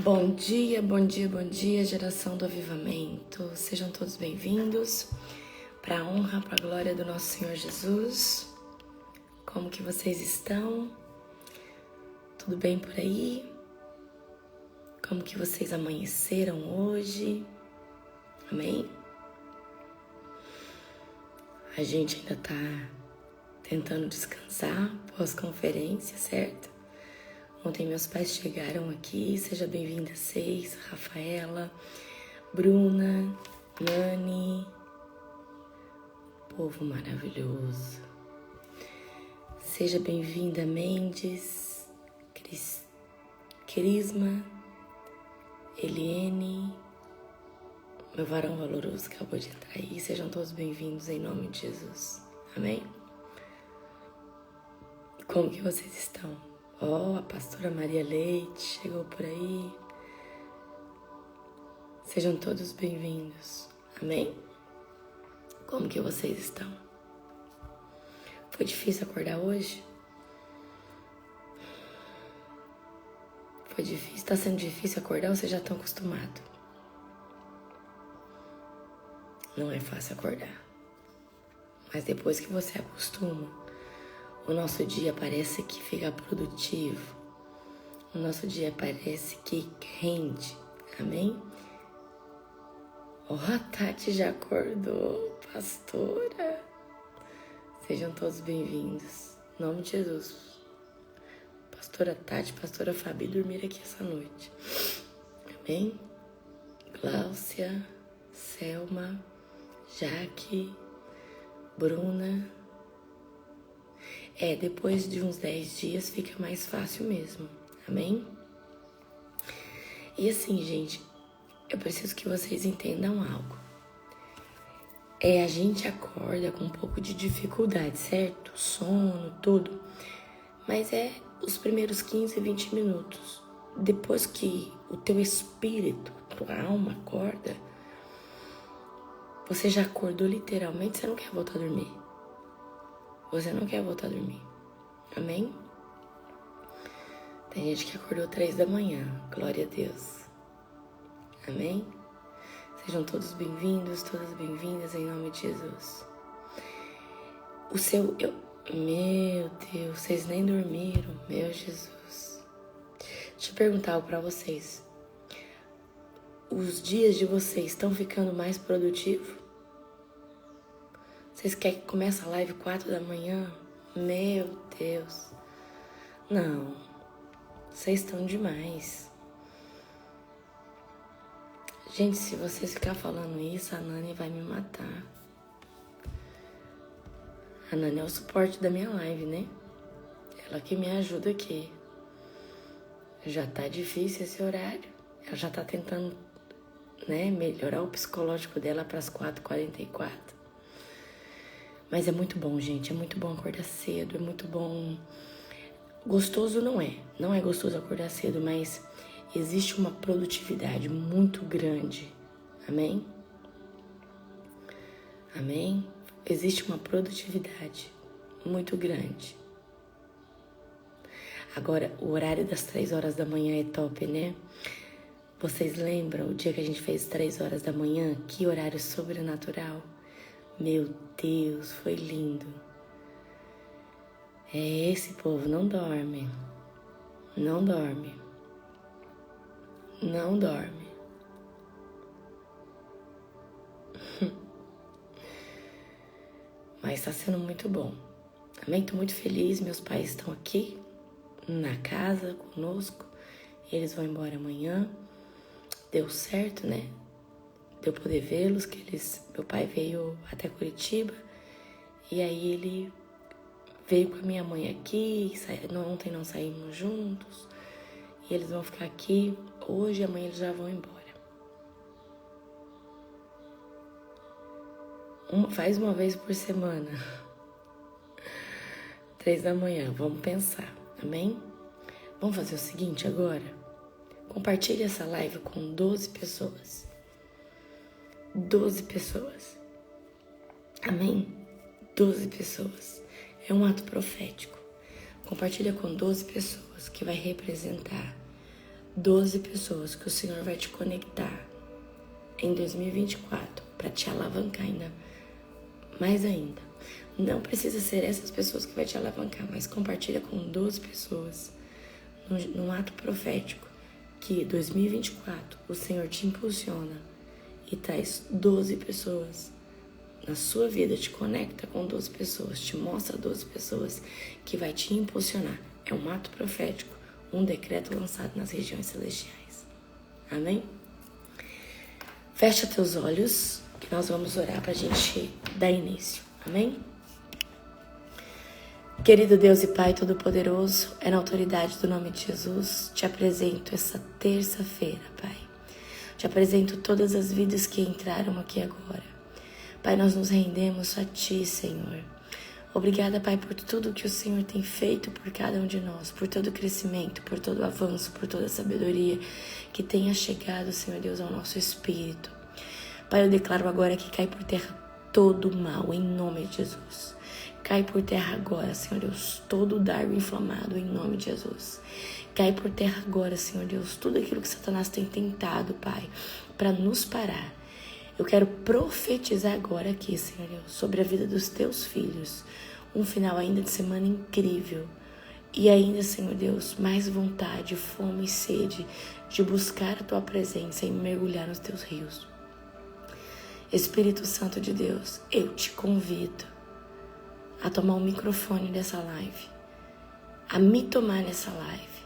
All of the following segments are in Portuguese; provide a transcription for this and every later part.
Bom dia, bom dia, bom dia, geração do avivamento. Sejam todos bem-vindos para a honra, para a glória do nosso Senhor Jesus. Como que vocês estão? Tudo bem por aí? Como que vocês amanheceram hoje? Amém? A gente ainda tá tentando descansar pós-conferência, certo? Ontem meus pais chegaram aqui, seja bem-vinda Seis, Rafaela, Bruna, Nani, povo maravilhoso. Seja bem-vinda Mendes, Crisma, Eliene, meu varão valoroso que acabou de entrar aí. Sejam todos bem-vindos em nome de Jesus. Amém? Como que vocês estão? A pastora Maria Leite chegou por aí. Sejam todos bem-vindos. Amém? Como que vocês estão? Foi difícil acordar hoje? Foi difícil? Tá sendo difícil acordar ou vocês já estão acostumados? Não é fácil acordar. Mas depois que você acostuma, o nosso dia parece que fica produtivo. O nosso dia parece que rende. Amém? A Tati já acordou, pastora. Sejam todos bem-vindos. Em nome de Jesus. Pastora Tati, pastora Fabi dormiram aqui essa noite. Amém? Gláucia, Selma, Jaque, Bruna. Depois de uns 10 dias fica mais fácil mesmo, amém? E assim, gente, eu preciso que vocês entendam algo. A gente acorda com um pouco de dificuldade, certo? Sono, tudo. Mas os primeiros 15, 20 minutos. Depois que o teu espírito, a tua alma acorda, você já acordou literalmente, você não quer voltar a dormir. Você não quer voltar a dormir. Amém? Tem gente que acordou 3 da manhã. Glória a Deus. Amém? Sejam todos bem-vindos, todas bem-vindas em nome de Jesus. Meu Deus, vocês nem dormiram. Meu Jesus. Deixa eu perguntar algo pra vocês. Os dias de vocês estão ficando mais produtivos? Vocês querem que comece a live 4 da manhã? Meu Deus. Não. Vocês estão demais. Gente, se vocês ficar falando isso, a Nani vai me matar. A Nani é o suporte da minha live, né? Ela que me ajuda aqui. Já tá difícil esse horário. Ela já tá tentando, melhorar o psicológico dela para as 4h44. Mas é muito bom, gente. É muito bom acordar cedo. É muito bom. Gostoso não é. Não é gostoso acordar cedo, mas existe uma produtividade muito grande. Amém? Amém? Existe uma produtividade muito grande. Agora, o horário das 3 horas da manhã é top, né? Vocês lembram o dia que a gente fez 3 horas da manhã? Que horário sobrenatural. Meu Deus, foi lindo. Esse povo não dorme. Não dorme. Não dorme. Mas tá sendo muito bom. Também tô muito feliz. Meus pais estão aqui na casa conosco. Eles vão embora amanhã. Deu certo, né? Deu poder vê-los, meu pai veio até Curitiba e aí ele veio com a minha mãe aqui, ontem não saímos juntos e eles vão ficar aqui hoje e amanhã eles já vão embora. Faz uma vez por semana, 3 da manhã, vamos pensar, amém? Vamos fazer o seguinte agora, compartilhe essa live com 12 pessoas. 12 pessoas. Amém? 12 pessoas. É um ato profético. Compartilha com 12 pessoas que vai representar 12 pessoas que o Senhor vai te conectar em 2024 para te alavancar ainda mais ainda. Não precisa ser essas pessoas que vai te alavancar, mas compartilha com 12 pessoas num ato profético que 2024 o Senhor te impulsiona e traz 12 pessoas na sua vida, te conecta com 12 pessoas, te mostra 12 pessoas que vai te impulsionar. É um ato profético, um decreto lançado nas regiões celestiais. Amém? Fecha teus olhos, que nós vamos orar para a gente dar início. Amém? Querido Deus e Pai Todo-Poderoso, é na autoridade do nome de Jesus, te apresento essa terça-feira, Pai. Te apresento todas as vidas que entraram aqui agora. Pai, nós nos rendemos a Ti, Senhor. Obrigada, Pai, por tudo que o Senhor tem feito por cada um de nós, por todo o crescimento, por todo o avanço, por toda a sabedoria que tenha chegado, Senhor Deus, ao nosso espírito. Pai, eu declaro agora que cai por terra todo o mal, em nome de Jesus. Cai por terra agora, Senhor Deus, todo o dardo inflamado, em nome de Jesus. Cai por terra agora, Senhor Deus, tudo aquilo que Satanás tem tentado, Pai, para nos parar. Eu quero profetizar agora aqui, Senhor Deus, sobre a vida dos teus filhos. Um final ainda de semana incrível. E ainda, Senhor Deus, mais vontade, fome e sede de buscar a tua presença e mergulhar nos teus rios. Espírito Santo de Deus, eu te convido a tomar o microfone dessa live, a me tomar nessa live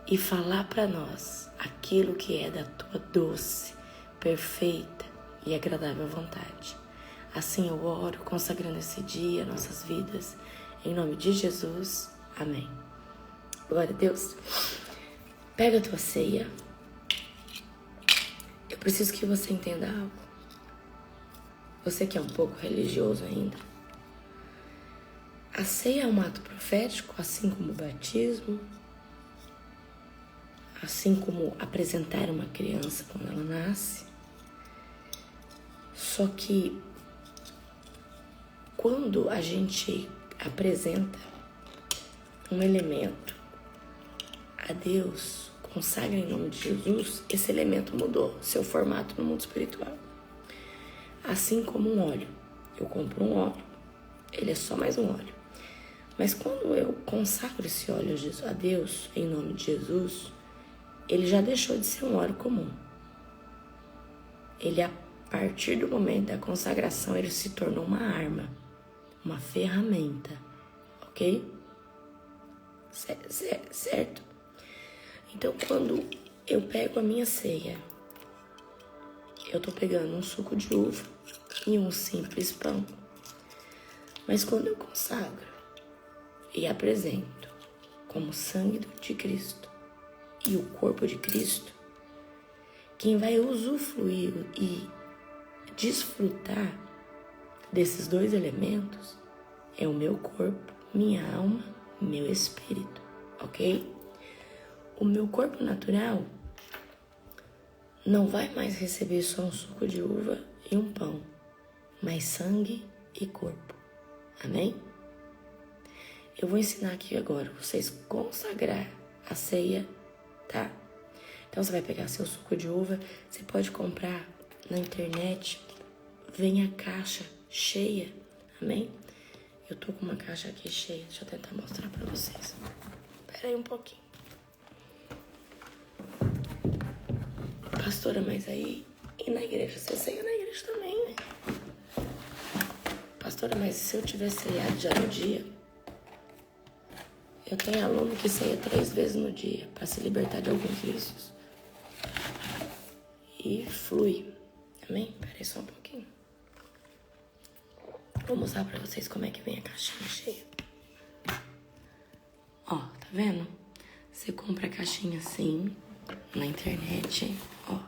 e falar para nós aquilo que é da tua doce, perfeita e agradável vontade. Assim eu oro, consagrando esse dia, nossas vidas, em nome de Jesus. Amém. Glória a Deus. Pega a tua ceia. Eu preciso que você entenda algo. Você que é um pouco religioso ainda. A ceia é um ato profético, assim como o batismo, assim como apresentar uma criança quando ela nasce. Só que quando a gente apresenta um elemento a Deus, consagra em nome de Jesus, esse elemento mudou seu formato no mundo espiritual. Assim como um óleo. Eu compro um óleo, ele é só mais um óleo. Mas quando eu consagro esse óleo a Deus, em nome de Jesus, ele já deixou de ser um óleo comum. Ele, a partir do momento da consagração, ele se tornou uma arma, uma ferramenta, ok? Certo? Então, quando eu pego a minha ceia, eu tô pegando um suco de uva e um simples pão. Mas quando eu consagro e apresento como sangue de Cristo e o corpo de Cristo, quem vai usufruir e desfrutar desses dois elementos é o meu corpo, minha alma, meu espírito, ok? O meu corpo natural não vai mais receber só um suco de uva e um pão, mas sangue e corpo, amém? Eu vou ensinar aqui agora vocês consagrar a ceia, tá? Então você vai pegar seu suco de uva, você pode comprar na internet, vem a caixa cheia, amém? Eu tô com uma caixa aqui cheia, deixa eu tentar mostrar pra vocês. Pera aí um pouquinho. Pastora, mas aí, e na igreja? Você ceia na igreja também, né? Pastora, mas se eu tivesse ceiado já no dia? Eu tenho aluno que ceia 3 vezes no dia para se libertar de alguns vícios. E flui. Amém? Pera aí só um pouquinho. Vou mostrar pra vocês como é que vem a caixinha cheia. Ó, tá vendo? Você compra a caixinha assim, na internet, ó.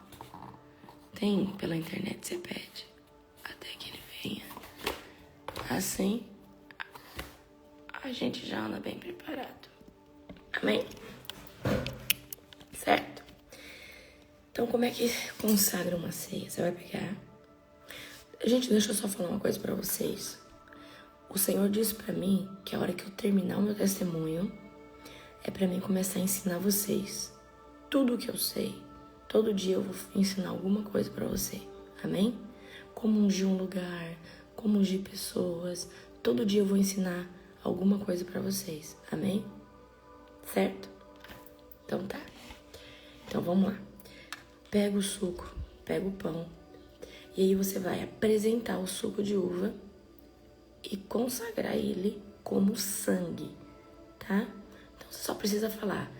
Tem pela internet, você pede. Até que ele venha. Assim, a gente já anda bem preparado. Amém? Certo? Então, como é que consagra uma ceia? Você vai pegar... Gente, deixa eu só falar uma coisa pra vocês. O Senhor disse pra mim que a hora que eu terminar o meu testemunho é pra mim começar a ensinar vocês. tudo que eu sei. Todo dia eu vou ensinar alguma coisa para você. Amém? Como ungir um lugar, como ungir pessoas. Todo dia eu vou ensinar alguma coisa para vocês. Amém? Certo? Então tá. Então vamos lá. Pega o suco, pega o pão. E aí você vai apresentar o suco de uva e consagrar ele como sangue, tá? Então você só precisa falar: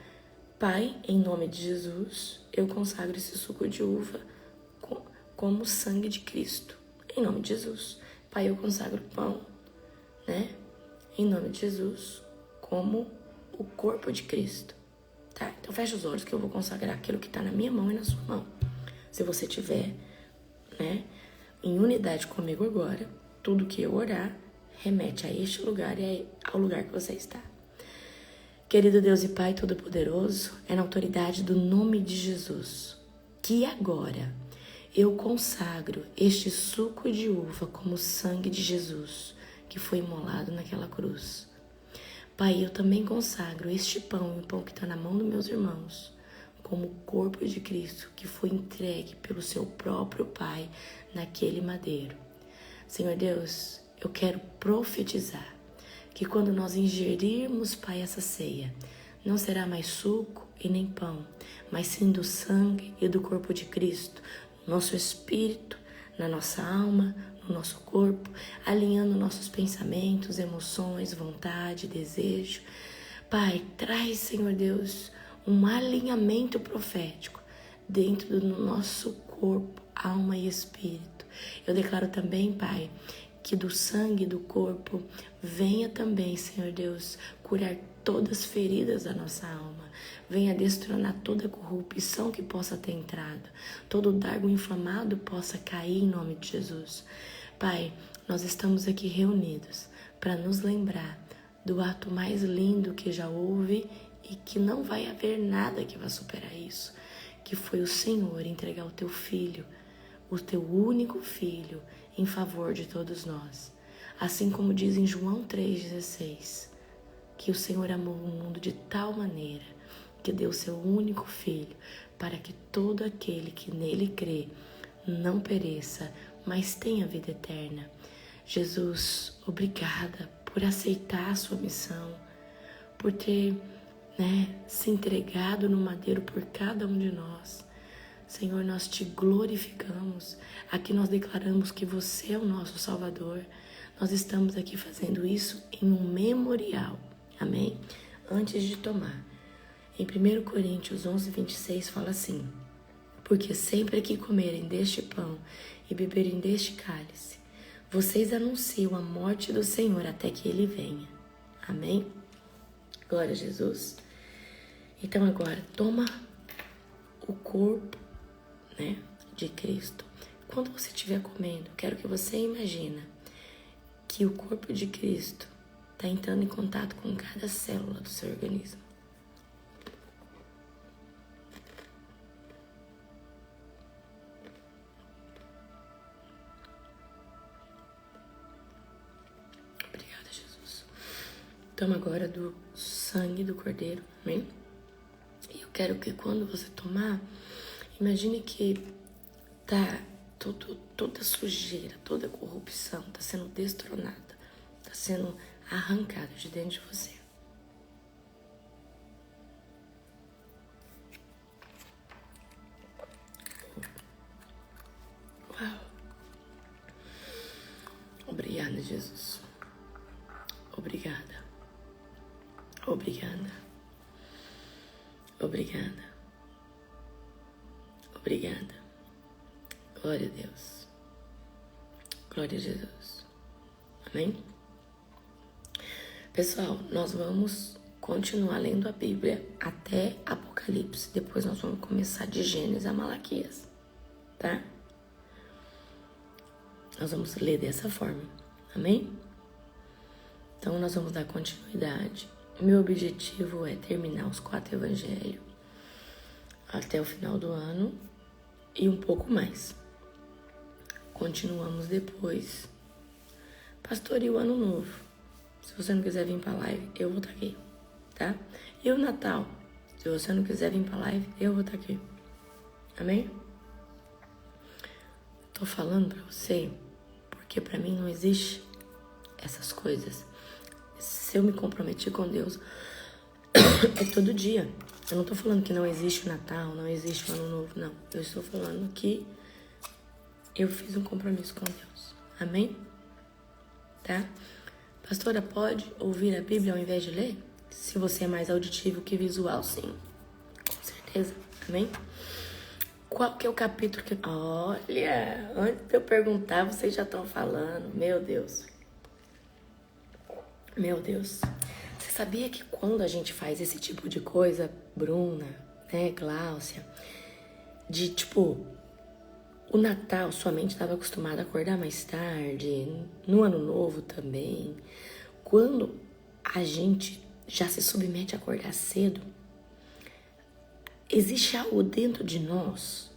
Pai, em nome de Jesus, eu consagro esse suco de uva como sangue de Cristo. Em nome de Jesus. Pai, eu consagro o pão, né? Em nome de Jesus, como o corpo de Cristo. Tá? Então fecha os olhos que eu vou consagrar aquilo que está na minha mão e na sua mão. Se você tiver, né, em unidade comigo agora, tudo que eu orar remete a este lugar e ao lugar que você está. Querido Deus e Pai Todo-Poderoso, é na autoridade do nome de Jesus que agora eu consagro este suco de uva como sangue de Jesus que foi imolado naquela cruz. Pai, eu também consagro este pão e o pão que está na mão dos meus irmãos como o corpo de Cristo que foi entregue pelo seu próprio Pai naquele madeiro. Senhor Deus, eu quero profetizar que quando nós ingerirmos, Pai, essa ceia, não será mais suco e nem pão, mas sim do sangue e do corpo de Cristo, no nosso espírito, na nossa alma, no nosso corpo, alinhando nossos pensamentos, emoções, vontade, desejo. Pai, traz, Senhor Deus, um alinhamento profético dentro do nosso corpo, alma e espírito. Eu declaro também, Pai, que do sangue do corpo venha também, Senhor Deus, curar todas as feridas da nossa alma. Venha destronar toda corrupção que possa ter entrado. Todo dardo inflamado possa cair em nome de Jesus. Pai, nós estamos aqui reunidos para nos lembrar do ato mais lindo que já houve e que não vai haver nada que vá superar isso, que foi o Senhor entregar o teu filho, o teu único filho, em favor de todos nós. Assim como diz em João 3,16, que o Senhor amou o mundo de tal maneira que deu seu único filho para que todo aquele que nele crê não pereça, mas tenha vida eterna. Jesus, obrigada por aceitar a sua missão, por ter, se entregado no madeiro por cada um de nós. Senhor, nós te glorificamos. Aqui nós declaramos que você é o nosso Salvador. Nós estamos aqui fazendo isso em um memorial. Amém? Antes de tomar. Em 1 Coríntios 11:26 fala assim: porque sempre que comerem deste pão e beberem deste cálice, vocês anunciam a morte do Senhor até que Ele venha. Amém? Glória a Jesus. Então agora, toma o corpo, de Cristo. Quando você estiver comendo, quero que você imagine que o corpo de Cristo está entrando em contato com cada célula do seu organismo. Obrigada, Jesus. Toma agora do sangue do Cordeiro, amém? E eu quero que quando você tomar, imagine que tá toda sujeira, toda corrupção está sendo destronada, está sendo arrancada de dentro de você. Uau! Obrigada, Jesus. Obrigada. Obrigada. Obrigada. Obrigada. Glória a Deus. Glória a Jesus. Amém? Pessoal, nós vamos continuar lendo a Bíblia até Apocalipse. Depois nós vamos começar de Gênesis a Malaquias, tá? Nós vamos ler dessa forma. Amém? Então nós vamos dar continuidade. Meu objetivo é terminar os 4 evangelhos até o final do ano e um pouco mais. Continuamos depois. Pastor, e o ano novo? Se você não quiser vir pra live, eu vou estar aqui, tá? E o Natal? Se Se você não quiser vir pra live, eu vou estar aqui. Amém? Tô falando pra você porque pra mim não existe essas coisas. Se eu me comprometi com Deus, é todo dia. Eu não tô falando que não existe o Natal, não existe o Ano Novo, não. Eu estou falando que eu fiz um compromisso com Deus. Amém? Tá? Pastora, pode ouvir a Bíblia ao invés de ler? Se você é mais auditivo que visual, sim. Com certeza. Amém? Qual que é o capítulo que... Olha, antes de eu perguntar, vocês já estão falando. Meu Deus. Meu Deus. Você sabia que quando a gente faz esse tipo de coisa, Bruna, né, Gláucia, de tipo, o Natal, sua mente estava acostumada a acordar mais tarde, no Ano Novo também. Quando a gente já se submete a acordar cedo, existe algo dentro de nós,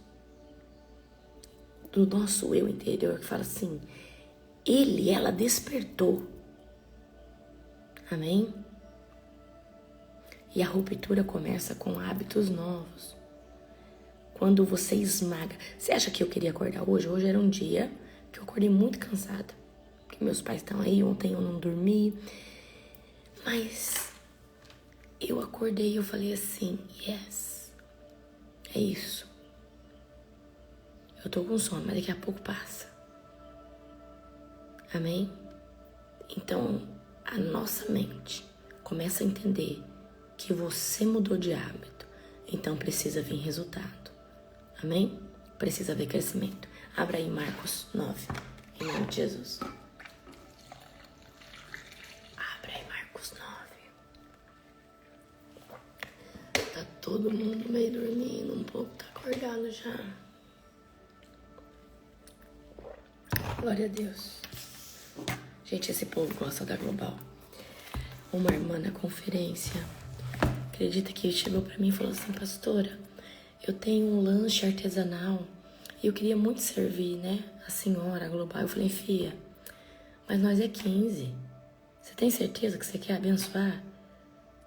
do nosso eu interior, que fala assim, ela despertou. Amém? E a ruptura começa com hábitos novos. Quando você esmaga. Você acha que eu queria acordar hoje? Hoje era um dia que eu acordei muito cansada. Porque meus pais estão aí, ontem eu não dormi. Mas eu acordei e eu falei assim, yes, é isso. Eu tô com sono, mas daqui a pouco passa. Amém? Então, a nossa mente começa a entender que você mudou de hábito. Então, precisa vir resultado. Amém? Precisa haver crescimento. Abra aí Marcos 9, em nome de Jesus. Abra aí Marcos 9. Tá todo mundo meio dormindo, um pouco tá acordado já. Glória a Deus. Gente, esse povo gosta da Global. Uma irmã na conferência, acredita que chegou pra mim e falou assim, pastora, eu tenho um lanche artesanal e eu queria muito servir, né, a senhora, a Global. Eu falei, filha, mas nós é 15. Você tem certeza que você quer abençoar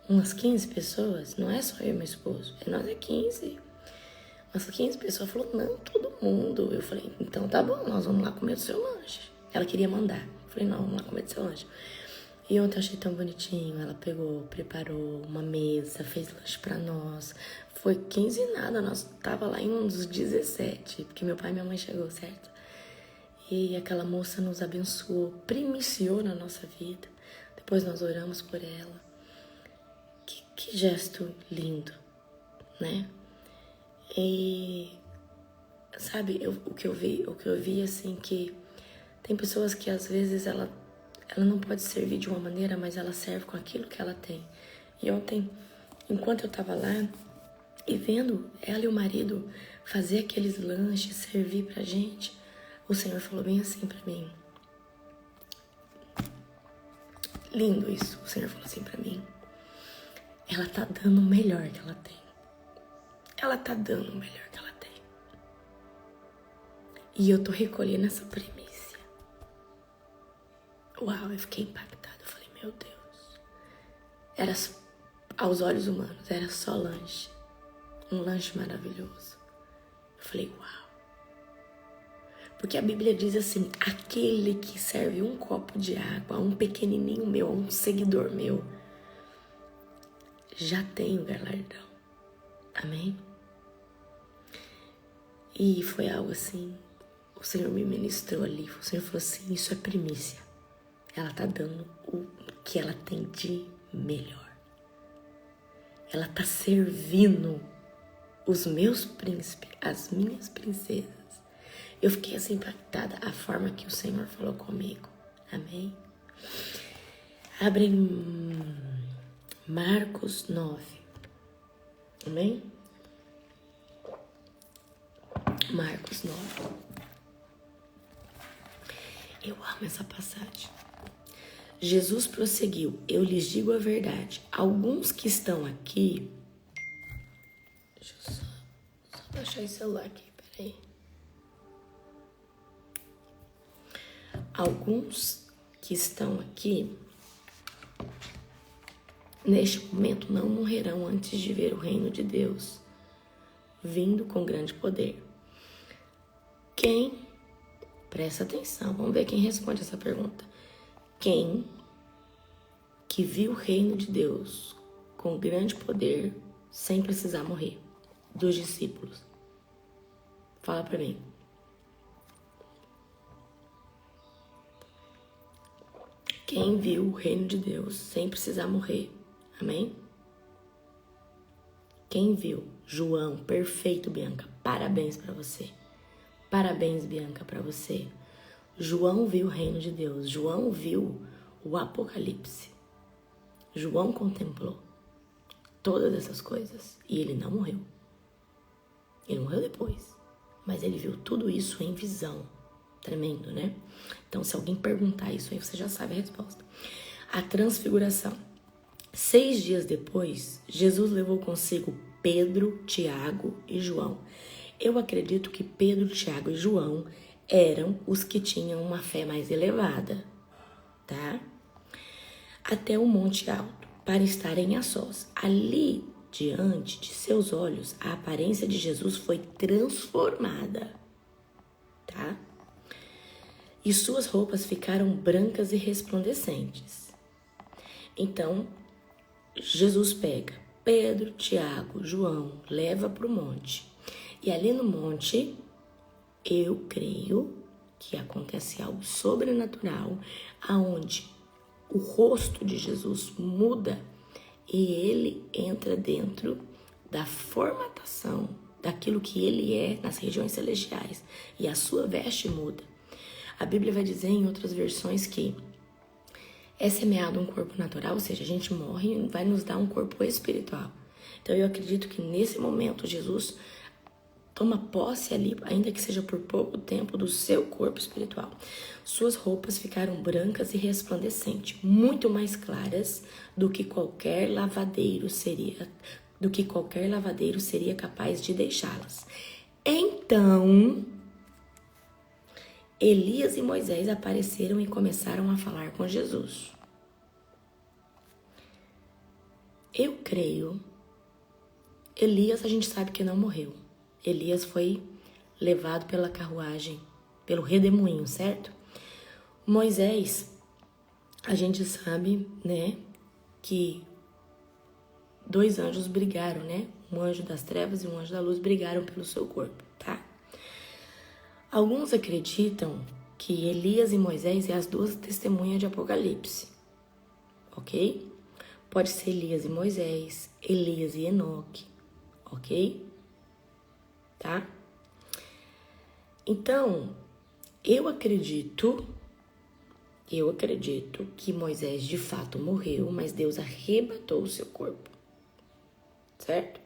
umas 15 pessoas? Não é só eu e meu esposo, nós é 15. Umas 15 pessoas. Falou, não, todo mundo. Eu falei, então tá bom, nós vamos lá comer do seu lanche. Ela queria mandar. Eu falei, não, vamos lá comer do seu lanche. E ontem eu achei tão bonitinho. Ela pegou, preparou uma mesa, fez lanche pra nós. Foi 15 e nada, nós tava lá em uns 17, porque meu pai e minha mãe chegou, certo? E aquela moça nos abençoou, primiciou na nossa vida. Depois nós oramos por ela. Que gesto lindo, né? E, sabe, o que eu vi assim, que tem pessoas que às vezes ela não pode servir de uma maneira, mas ela serve com aquilo que ela tem. E ontem, enquanto eu tava lá e vendo ela e o marido fazer aqueles lanches, servir pra gente, o Senhor falou bem assim pra mim. Lindo isso, o Senhor falou assim pra mim. Ela tá dando o melhor que ela tem. Ela tá dando o melhor que ela tem. E eu tô recolhendo essa primícia. Uau, eu fiquei impactada. Eu falei, meu Deus. Era, aos olhos humanos, era só lanche. Um lanche maravilhoso. Eu falei, uau. Porque a Bíblia diz assim, aquele que serve um copo de água a um pequenininho meu, a um seguidor meu, já tem o galardão. Amém? E foi algo assim, o Senhor me ministrou ali. O Senhor falou assim, isso é primícia. Ela tá dando o que ela tem de melhor. Ela tá servindo os meus príncipes, as minhas princesas. Eu fiquei assim impactada a forma que o Senhor falou comigo. Amém? Abre em Marcos 9. Amém? Marcos 9. Eu amo essa passagem. Jesus prosseguiu, eu lhes digo a verdade. Alguns que estão aqui... Deixa eu só baixar esse celular aqui, peraí. Alguns que estão aqui neste momento não morrerão antes de ver o reino de Deus vindo com grande poder. Quem, presta atenção, vamos ver quem responde essa pergunta. Quem que viu o reino de Deus com grande poder sem precisar morrer? Dos discípulos. Fala pra mim. Quem viu o reino de Deus sem precisar morrer? Amém? Quem viu? João, perfeito, Bianca. Parabéns pra você. Parabéns, Bianca, pra você. João viu o reino de Deus. João viu o Apocalipse. João contemplou todas essas coisas e ele não morreu. Ele morreu depois, mas ele viu tudo isso em visão. Tremendo, né? Então, se alguém perguntar isso aí, você já sabe a resposta. A transfiguração. 6 dias depois, Jesus levou consigo Pedro, Tiago e João. Eu acredito que Pedro, Tiago e João eram os que tinham uma fé mais elevada, tá? Até o Monte Alto, para estarem a sós. Ali, diante de seus olhos, a aparência de Jesus foi transformada, tá? E suas roupas ficaram brancas e resplandecentes. Então, Jesus pega Pedro, Tiago, João, leva para o monte. E ali no monte, eu creio que acontece algo sobrenatural, aonde o rosto de Jesus muda e ele entra dentro da formatação daquilo que ele é nas regiões celestiais. E a sua veste muda. A Bíblia vai dizer em outras versões que é semeado um corpo natural, ou seja, a gente morre e vai nos dar um corpo espiritual. Então eu acredito que nesse momento Jesus toma posse ali, ainda que seja por pouco tempo, do seu corpo espiritual. Suas roupas ficaram brancas e resplandecentes, muito mais claras do que qualquer lavadeiro seria capaz de deixá-las. Então, Elias e Moisés apareceram e começaram a falar com Jesus. Eu creio, Elias a gente sabe que não morreu. Elias foi levado pela carruagem, pelo redemoinho, certo? Moisés, a gente sabe, né, que 2 anjos brigaram, né? Um anjo das trevas e um anjo da luz brigaram pelo seu corpo, tá? Alguns acreditam que Elias e Moisés é as 2 testemunhas de Apocalipse, ok? Pode ser Elias e Moisés, Elias e Enoque, ok? Tá? Então, eu acredito que Moisés de fato morreu, mas Deus arrebatou o seu corpo, certo?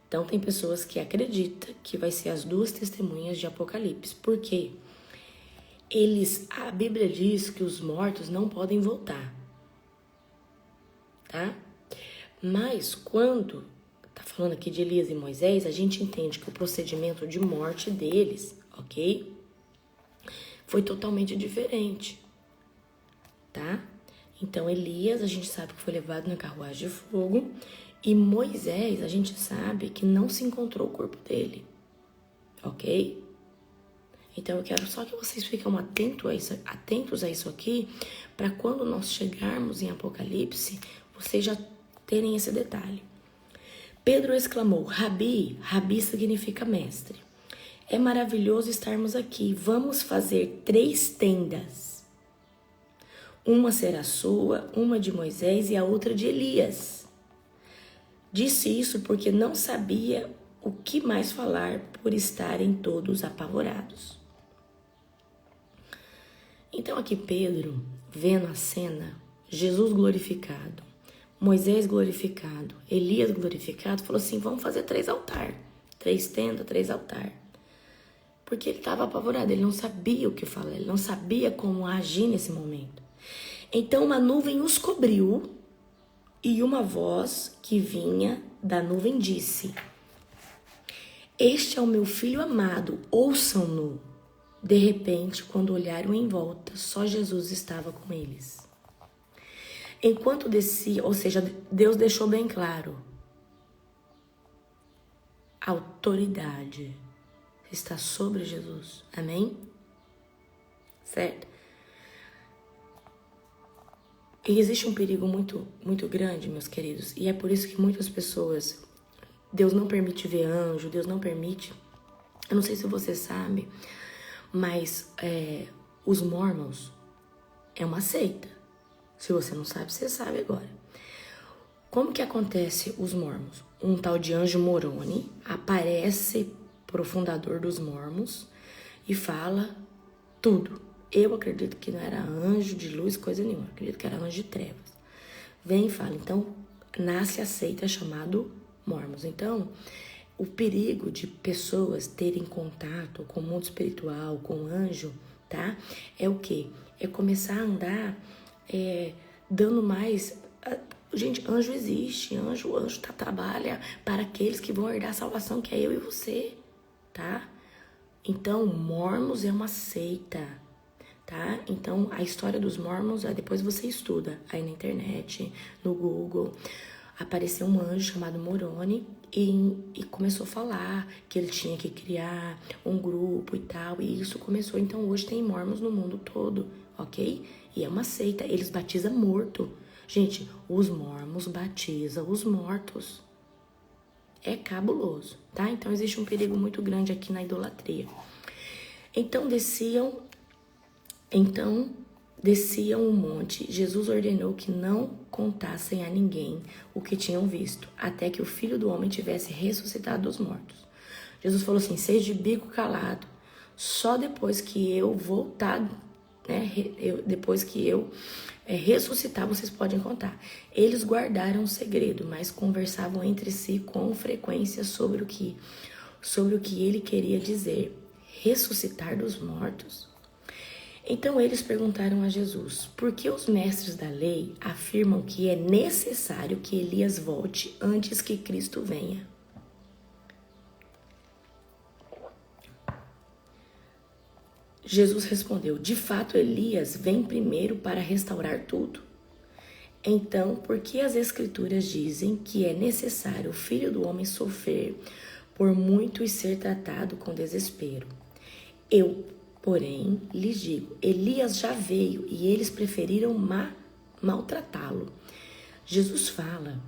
Então, tem pessoas que acreditam que vai ser as 2 testemunhas de Apocalipse. Por quê? A Bíblia diz que os mortos não podem voltar, tá? Mas quando tá falando aqui de Elias e Moisés, a gente entende que o procedimento de morte deles, ok? Foi totalmente diferente, tá? Então, Elias, a gente sabe que foi levado na carruagem de fogo. E Moisés, a gente sabe que não se encontrou o corpo dele, ok? Então eu quero só que vocês fiquem atentos a isso aqui, para quando nós chegarmos em Apocalipse, vocês já terem esse detalhe. Pedro exclamou, Rabi, Rabi significa mestre. É maravilhoso estarmos aqui, vamos fazer 3 tendas. Uma será sua, uma de Moisés e a outra de Elias. Disse isso porque não sabia o que mais falar por estarem todos apavorados. Então aqui Pedro, vendo a cena, Jesus glorificado, Moisés glorificado, Elias glorificado, falou assim, vamos fazer 3 altares, 3 tendas, 3 altares. Porque ele estava apavorado, ele não sabia o que falar, ele não sabia como agir nesse momento. Então uma nuvem os cobriu e uma voz que vinha da nuvem disse, este é o meu filho amado, ouçam-no. De repente, quando olharam em volta, só Jesus estava com eles. Enquanto descia, ou seja, Deus deixou bem claro, a autoridade está sobre Jesus. Amém? Certo? E existe um perigo muito, muito grande, meus queridos, e é por isso que muitas pessoas, Deus não permite ver anjo, Deus não permite. Eu não sei se você sabe, mas os Mormons é uma seita. Se você não sabe, você sabe agora. Como que acontece os Mormons? Um tal de Anjo Moroni aparece pro fundador dos Mormons e fala tudo. Eu acredito que não era anjo de luz, coisa nenhuma. Eu acredito que era anjo de trevas. Vem e fala. Então, nasce a seita chamado Mormons. Então, o perigo de pessoas terem contato com o mundo espiritual, com anjo, tá? É o quê? É começar a andar dando mais... Gente, anjo existe. Anjo trabalha para aqueles que vão herdar a salvação, que é eu e você, tá? Então, Mormons é uma seita, tá? Então, a história dos Mormons, depois você estuda aí na internet, no Google. Apareceu um anjo chamado Moroni e começou a falar que ele tinha que criar um grupo e tal. E isso começou. Então, hoje tem Mormons no mundo todo, ok? E é uma seita. Eles batizam morto. Gente, os Mormons batizam os mortos. É cabuloso, tá? Então, existe um perigo muito grande aqui na idolatria. Então, desciam um monte. Jesus ordenou que não contassem a ninguém o que tinham visto, até que o Filho do Homem tivesse ressuscitado dos mortos. Jesus falou assim, seja de bico calado, só depois que eu voltar, né? Depois que eu ressuscitar, vocês podem contar. Eles guardaram o segredo, mas conversavam entre si com frequência sobre o que ele queria dizer. Ressuscitar dos mortos? Então eles perguntaram a Jesus, por que os mestres da lei afirmam que é necessário que Elias volte antes que Cristo venha? Jesus respondeu, de fato Elias vem primeiro para restaurar tudo. Então, por que as Escrituras dizem que é necessário o Filho do Homem sofrer por muito e ser tratado com desespero? Eu, porém, lhes digo, Elias já veio e eles preferiram maltratá-lo. Jesus fala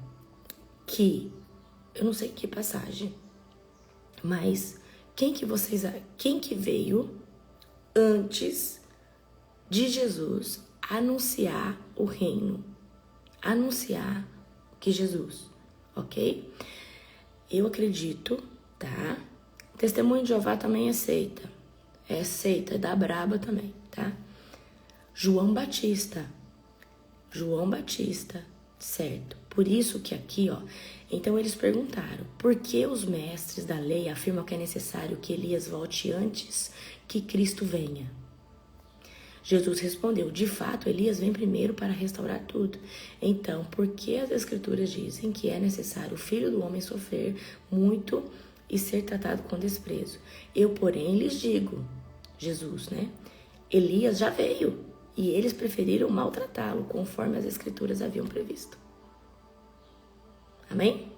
que, eu não sei que passagem, mas quem que veio antes de Jesus anunciar o reino? Anunciar que Jesus, ok? Eu acredito, tá? Testemunho de Jeová também é seita. É seita, é da braba também, tá? João Batista, certo? Por isso que aqui, ó, então eles perguntaram, por que os mestres da lei afirmam que é necessário que Elias volte antes que Cristo venha? Jesus respondeu, de fato, Elias vem primeiro para restaurar tudo. Então, por que as Escrituras dizem que é necessário o Filho do Homem sofrer muito e ser tratado com desprezo? Eu, porém, lhes digo, Jesus, né? Elias já veio e eles preferiram maltratá-lo, conforme as Escrituras haviam previsto. Amém?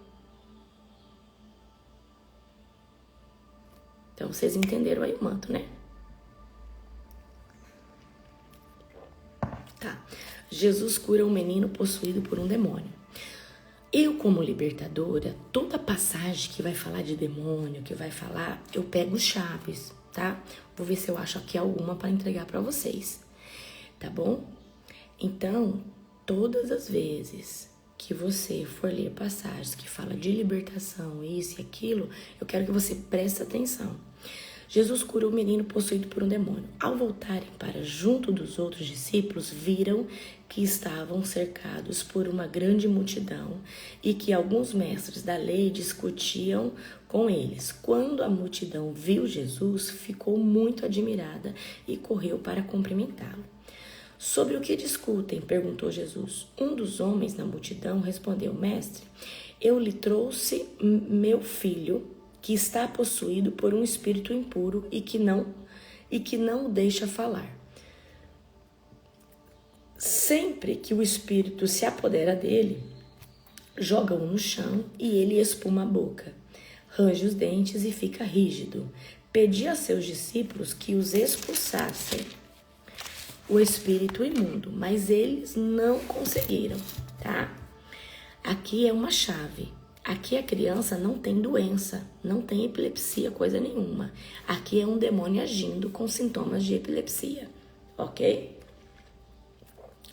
Então, vocês entenderam aí o manto, né? Tá. Jesus cura um menino possuído por um demônio. Eu, como libertadora, toda passagem que vai falar de demônio, que vai falar, eu pego chaves, tá? Vou ver se eu acho aqui alguma para entregar para vocês, tá bom? Então, todas as vezes que você for ler passagens que falam de libertação, isso e aquilo, eu quero que você preste atenção. Jesus curou o menino possuído por um demônio. Ao voltarem para junto dos outros discípulos, viram que estavam cercados por uma grande multidão e que alguns mestres da lei discutiam com eles. Quando a multidão viu Jesus, ficou muito admirada e correu para cumprimentá-lo. Sobre o que discutem? Perguntou Jesus. Um dos homens na multidão respondeu, mestre, eu lhe trouxe meu filho, que está possuído por um espírito impuro e que não o deixa falar. Sempre que o espírito se apodera dele, joga-o no chão e ele espuma a boca, range os dentes e fica rígido. Pedi a seus discípulos que os expulsassem o espírito imundo, mas eles não conseguiram, tá? Aqui é uma chave. Aqui a criança não tem doença, não tem epilepsia, coisa nenhuma. Aqui é um demônio agindo com sintomas de epilepsia, ok?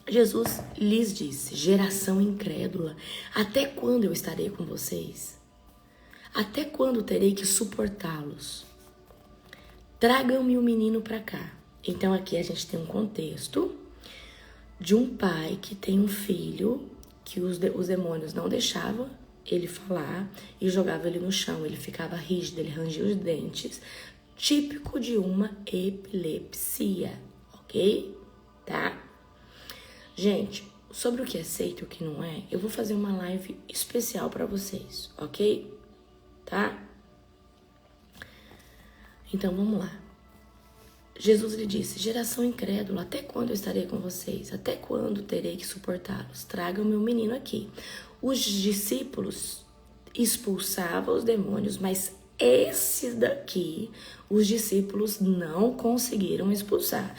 Jesus lhes disse: geração incrédula, até quando eu estarei com vocês? Até quando terei que suportá-los? Tragam-me o menino para cá. Então aqui a gente tem um contexto de um pai que tem um filho que os demônios não deixavam ele falar e jogava ele no chão. Ele ficava rígido, ele rangia os dentes, típico de uma epilepsia, ok? Tá? Gente, sobre o que é aceito e o que não é, eu vou fazer uma live especial para vocês, ok? Tá? Então vamos lá. Jesus lhe disse: geração incrédula, até quando eu estarei com vocês? Até quando terei que suportá-los? Tragam meu menino aqui. Os discípulos expulsavam os demônios, mas esses daqui, os discípulos não conseguiram expulsar.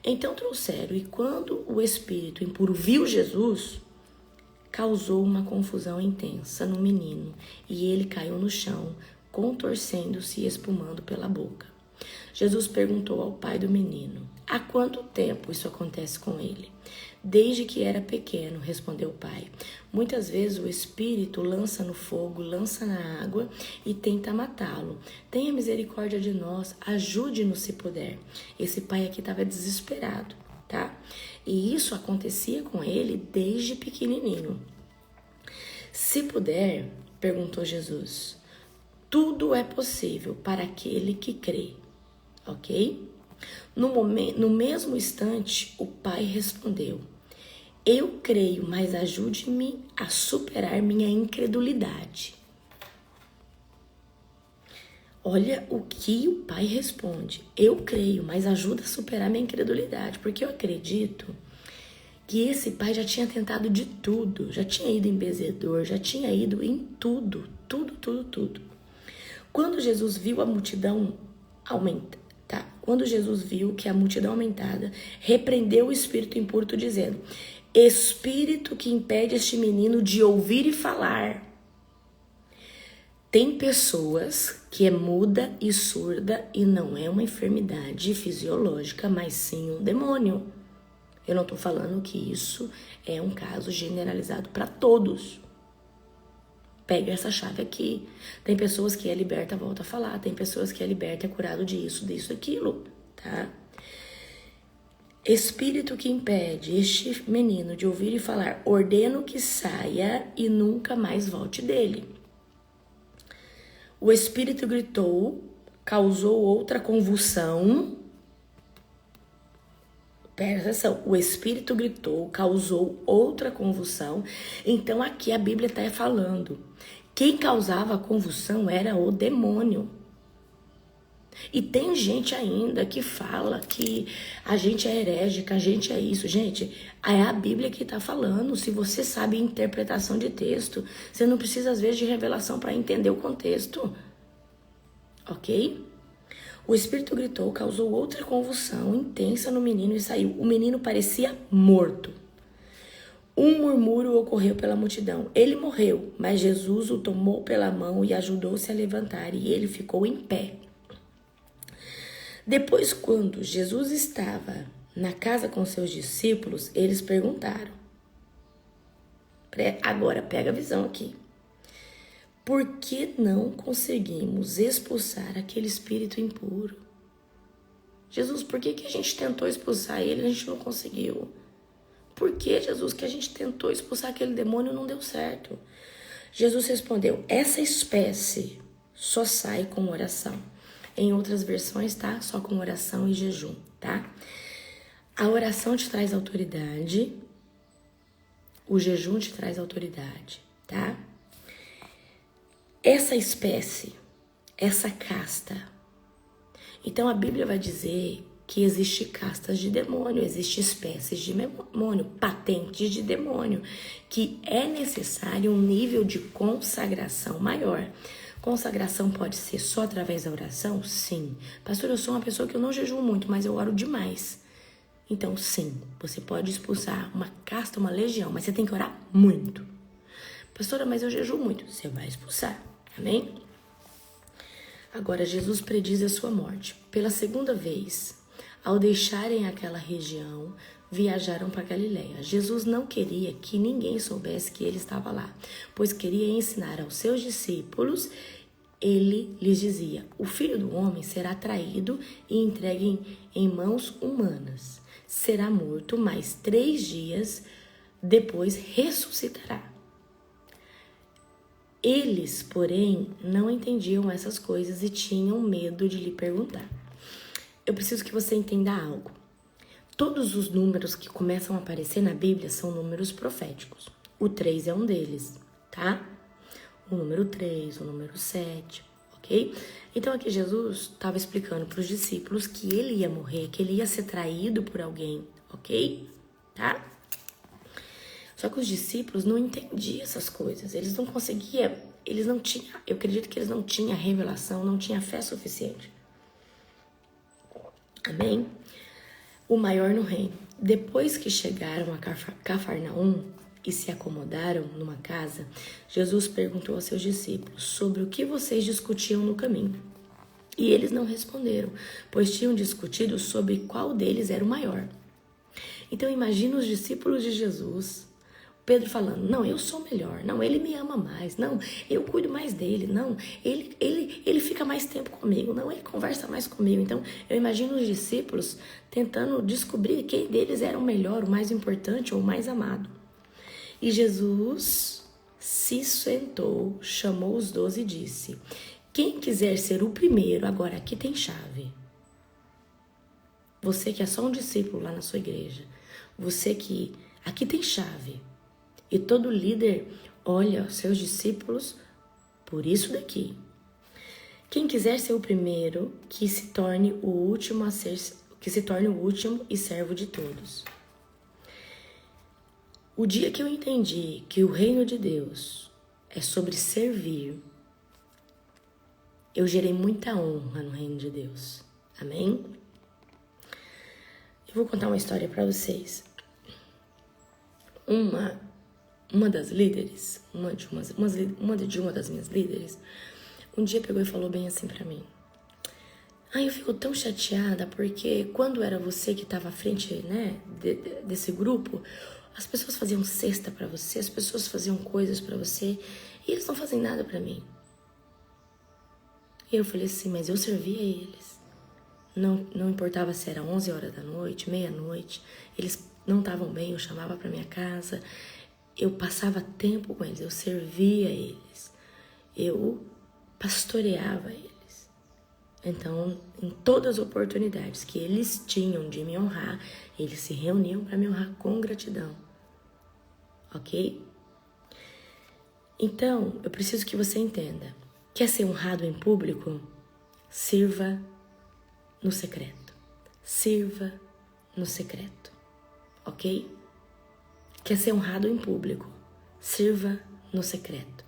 Então trouxeram, e quando o espírito impuro viu Jesus, causou uma confusão intensa no menino, e ele caiu no chão, contorcendo-se e espumando pela boca. Jesus perguntou ao pai do menino: há quanto tempo isso acontece com ele? Desde que era pequeno, respondeu o pai. Muitas vezes o espírito lança no fogo, lança na água e tenta matá-lo. Tenha misericórdia de nós, ajude-nos se puder. Esse pai aqui estava desesperado, tá? E isso acontecia com ele desde pequenininho. Se puder, perguntou Jesus, tudo é possível para aquele que crê. Ok? No mesmo instante, o pai respondeu: eu creio, mas ajude-me a superar minha incredulidade. Olha o que o pai responde: eu creio, mas ajuda a superar minha incredulidade, porque eu acredito que esse pai já tinha tentado de tudo, já tinha ido em benzedor, já tinha ido em tudo. Quando Jesus viu a multidão Quando Jesus viu que a multidão aumentada, repreendeu o espírito impuro, dizendo: espírito que impede este menino de ouvir e falar. Tem pessoas que é muda e surda e não é uma enfermidade fisiológica, mas sim um demônio. Eu não estou falando que isso é um caso generalizado para todos. Pega essa chave aqui. Tem pessoas que é liberta, volta a falar. Tem pessoas que é liberta, é curado disso, daquilo, tá? Espírito que impede este menino de ouvir e falar, ordeno que saia e nunca mais volte dele. O espírito gritou, causou outra convulsão. Presta atenção, o espírito gritou, causou outra convulsão. Então aqui a Bíblia está falando. Quem causava a convulsão era o demônio. E tem gente ainda que fala que a gente é herege, a gente é isso. Gente, é a Bíblia que está falando. Se você sabe interpretação de texto, você não precisa às vezes de revelação para entender o contexto. Ok? O espírito gritou, causou outra convulsão intensa no menino e saiu. O menino parecia morto. Um murmúrio ocorreu pela multidão. Ele morreu, mas Jesus o tomou pela mão e ajudou-se a levantar, e ele ficou em pé. Depois, quando Jesus estava na casa com seus discípulos, eles perguntaram. Agora, pega a visão aqui. Por que não conseguimos expulsar aquele espírito impuro? Jesus, por que a gente tentou expulsar ele e a gente não conseguiu? Por que, Jesus, que a gente tentou expulsar aquele demônio e não deu certo? Jesus respondeu, essa espécie só sai com oração. Em outras versões, tá? Só com oração e jejum, tá? A oração te traz autoridade, o jejum te traz autoridade, tá? Essa espécie, essa casta. Então a Bíblia vai dizer que existe castas de demônio, existe espécies de demônio, patentes de demônio, que é necessário um nível de consagração maior. Consagração pode ser só através da oração? Sim. Pastor, eu sou uma pessoa que eu não jejuo muito, mas eu oro demais. Então, sim, você pode expulsar uma casta, uma legião, mas você tem que orar muito. Pastora, mas eu jejuo muito. Você vai expulsar, amém? Agora, Jesus prediz a sua morte. Pela segunda vez, ao deixarem aquela região, viajaram para Galiléia. Jesus não queria que ninguém soubesse que ele estava lá, pois queria ensinar aos seus discípulos. Ele lhes dizia: o Filho do Homem será traído e entregue em mãos humanas. Será morto, mas 3 dias depois ressuscitará. Eles, porém, não entendiam essas coisas e tinham medo de lhe perguntar. Eu preciso que você entenda algo. Todos os números que começam a aparecer na Bíblia são números proféticos. O 3 é um deles, tá? O número 3, o número 7, ok? Então aqui Jesus estava explicando para os discípulos que ele ia morrer, que ele ia ser traído por alguém, ok? Tá? Só que os discípulos não entendiam essas coisas, eles não conseguiam, eles não tinham, eu acredito que eles não tinham revelação, não tinham fé suficiente. Amém? O maior no reino. Depois que chegaram a Cafarnaum e se acomodaram numa casa, Jesus perguntou aos seus discípulos sobre o que vocês discutiam no caminho. E eles não responderam, pois tinham discutido sobre qual deles era o maior. Então imagina os discípulos de Jesus, Pedro falando: não, eu sou melhor, não, ele me ama mais, não, eu cuido mais dele, não, ele fica mais tempo comigo, não, ele conversa mais comigo. Então eu imagino os discípulos tentando descobrir quem deles era o melhor, o mais importante ou o mais amado. E Jesus se sentou, chamou os 12 e disse: quem quiser ser o primeiro, agora aqui tem chave. Você que é só um discípulo lá na sua igreja, você que aqui tem chave. E todo líder olha seus discípulos por isso daqui. Quem quiser ser o primeiro, que se torne o último e servo de todos. O dia que eu entendi que o reino de Deus é sobre servir, eu gerei muita honra no reino de Deus. Amém? Eu vou contar uma história para vocês. Uma das líderes, uma das minhas líderes, um dia pegou e falou bem assim pra mim: eu fico tão chateada porque quando era você que estava à frente, né, desse grupo, as pessoas faziam cesta pra você, as pessoas faziam coisas pra você e eles não fazem nada pra mim. E eu falei assim: mas eu servia eles. Não importava se era 11 horas da noite, meia-noite, eles não estavam bem, eu chamava pra minha casa. Eu passava tempo com eles, eu servia eles, eu pastoreava eles. Então, em todas as oportunidades que eles tinham de me honrar, eles se reuniam para me honrar com gratidão. Ok? Então, eu preciso que você entenda. Quer ser honrado em público? Sirva no secreto. Sirva no secreto. Ok? Quer ser honrado em público? Sirva no secreto.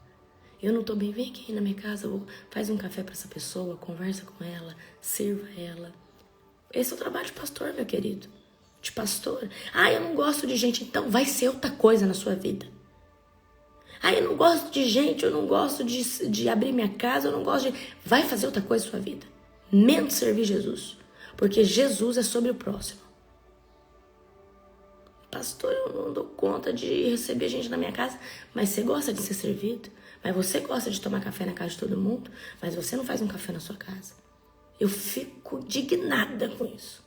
Eu não tô bem, vem aqui na minha casa, faz um café para essa pessoa, conversa com ela, sirva ela. Esse é o trabalho de pastor, meu querido. De pastor. Eu não gosto de gente, então vai ser outra coisa na sua vida. Eu não gosto de gente, eu não gosto de abrir minha casa, eu não gosto de... Vai fazer outra coisa na sua vida. Menos servir Jesus. Porque Jesus é sobre o próximo. Pastor, eu não dou conta de receber gente na minha casa. Mas você gosta de ser servido? Mas você gosta de tomar café na casa de todo mundo? Mas você não faz um café na sua casa. Eu fico indignada com isso.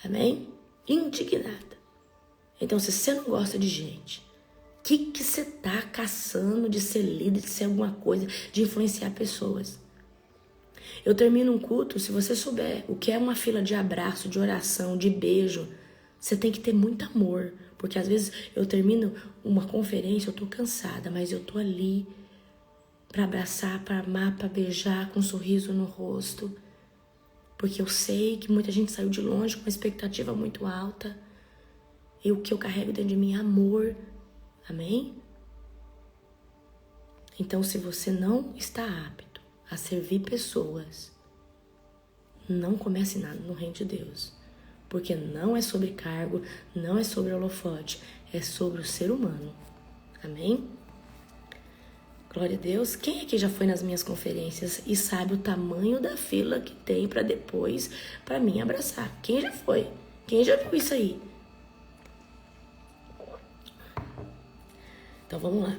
Amém? Indignada. Então, se você não gosta de gente, o que você tá caçando de ser líder, de ser alguma coisa, de influenciar pessoas? Eu termino um culto, se você souber o que é uma fila de abraço, de oração, de beijo, você tem que ter muito amor, porque às vezes eu termino uma conferência, eu tô cansada, mas eu tô ali para abraçar, para amar, para beijar, com um sorriso no rosto, Porque eu sei que muita gente saiu de longe com uma expectativa muito alta. E o que eu carrego dentro de mim é amor. Amém? Então, se você não está apto a servir pessoas, não comece nada no reino de Deus. Porque não é sobre cargo, não é sobre holofote, é sobre o ser humano. Amém? Glória a Deus. Quem aqui já foi nas minhas conferências e sabe o tamanho da fila que tem para depois, para mim abraçar? Quem já foi? Quem já viu isso aí? Então vamos lá.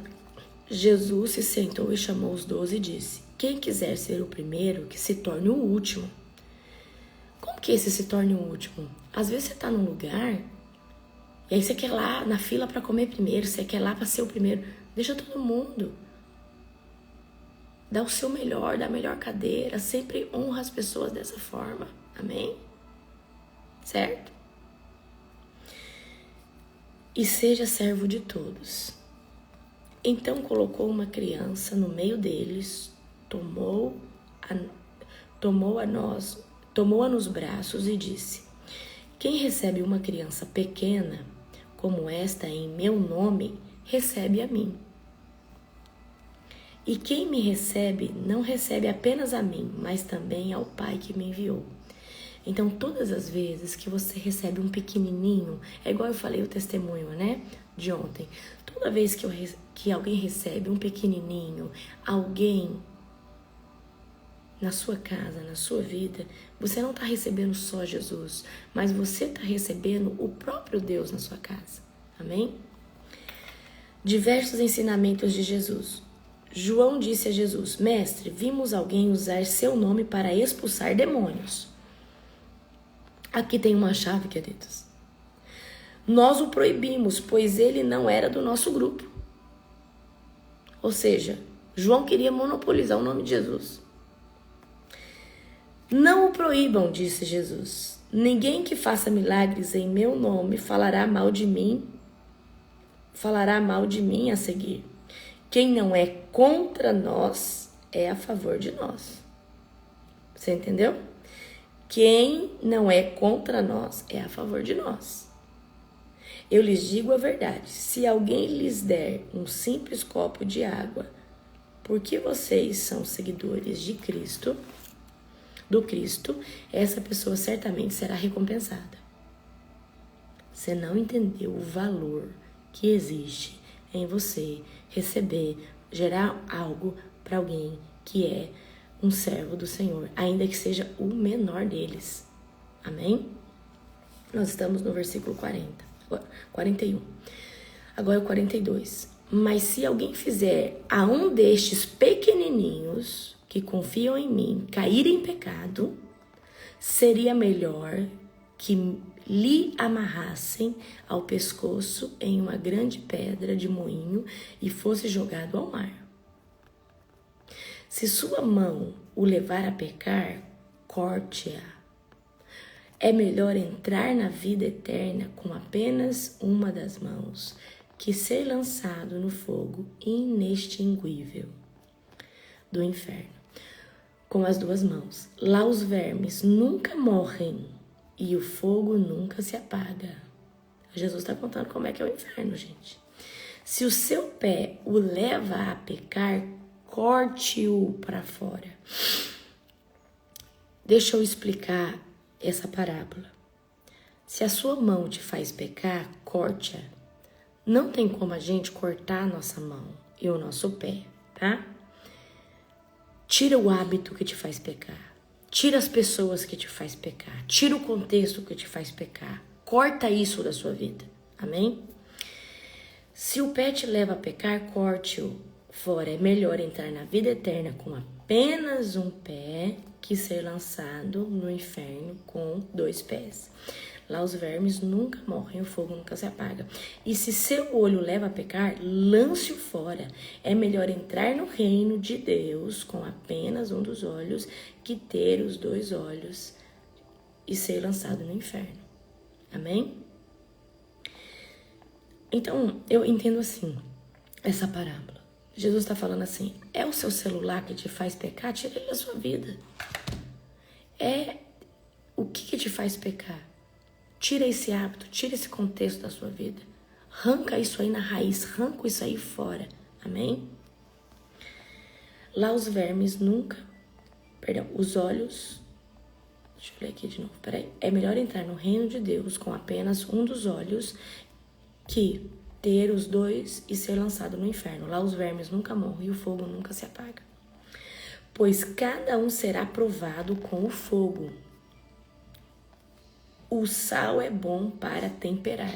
Jesus se sentou e chamou os 12 e disse: quem quiser ser o primeiro, que se torne o último. Como que esse se torne o último? Às vezes você tá num lugar e aí você quer lá na fila para comer primeiro, você quer lá para ser o primeiro. Deixa todo mundo. Dá o seu melhor, dá a melhor cadeira. Sempre honra as pessoas dessa forma. Amém? Certo? E seja servo de todos. Então colocou uma criança no meio deles, tomou-a nos braços e disse: quem recebe uma criança pequena, como esta em meu nome, recebe a mim. E quem me recebe, não recebe apenas a mim, mas também ao Pai que me enviou. Então, todas as vezes que você recebe um pequenininho, é igual eu falei o testemunho, né, de ontem. Toda vez que alguém recebe um pequenininho, alguém na sua casa, na sua vida, você não está recebendo só Jesus, mas você está recebendo o próprio Deus na sua casa. Amém? Diversos ensinamentos de Jesus. João disse a Jesus: mestre, vimos alguém usar seu nome para expulsar demônios. Aqui tem uma chave, queridos. Nós o proibimos, pois ele não era do nosso grupo. Ou seja, João queria monopolizar o nome de Jesus. Não o proíbam, disse Jesus. Ninguém que faça milagres em meu nome falará mal de mim a seguir. Quem não é contra nós é a favor de nós. Você entendeu? Quem não é contra nós é a favor de nós. Eu lhes digo a verdade. Se alguém lhes der um simples copo de água, porque vocês são seguidores de Cristo, essa pessoa certamente será recompensada. Você não entendeu o valor que existe em você receber, gerar algo para alguém que é um servo do Senhor, ainda que seja o menor deles. Amém? Nós estamos no versículo 41. Agora é o 42. Mas se alguém fizer a um destes pequenininhos que confiam em mim cair em pecado, seria melhor que lhe amarrassem ao pescoço em uma grande pedra de moinho e fosse jogado ao mar. Se sua mão o levar a pecar, corte-a. É melhor entrar na vida eterna com apenas uma das mãos que ser lançado no fogo inextinguível do inferno com as duas mãos. Lá os vermes nunca morrem e o fogo nunca se apaga. Jesus está contando como é que é o inferno, gente. Se o seu pé o leva a pecar, corte-o para fora. Deixa eu explicar essa parábola. Se a sua mão te faz pecar, corte-a. Não tem como a gente cortar a nossa mão e o nosso pé, tá? Tira o hábito que te faz pecar. Tira as pessoas que te faz pecar. Tira o contexto que te faz pecar. Corta isso da sua vida. Amém? Se o pé te leva a pecar, corte-o fora. É melhor entrar na vida eterna com apenas um pé que ser lançado no inferno com 2 pés. Lá os vermes nunca morrem, o fogo nunca se apaga. E se seu olho leva a pecar, lance-o fora. É melhor entrar no reino de Deus com apenas um dos olhos que ter os 2 olhos e ser lançado no inferno. Amém? Então, eu entendo assim, essa parábola. Jesus está falando assim, é o seu celular que te faz pecar? Tira ele da sua vida. O que te faz pecar? Tira esse hábito, tira esse contexto da sua vida. Arranca isso aí na raiz, arranca isso aí fora. Amém? Lá os vermes nunca... Perdão, os olhos... Deixa eu ler aqui de novo, peraí. É melhor entrar no reino de Deus com apenas um dos olhos que ter os dois e ser lançado no inferno. Lá os vermes nunca morrem e o fogo nunca se apaga. Pois cada um será provado com o fogo. O sal é bom para temperar,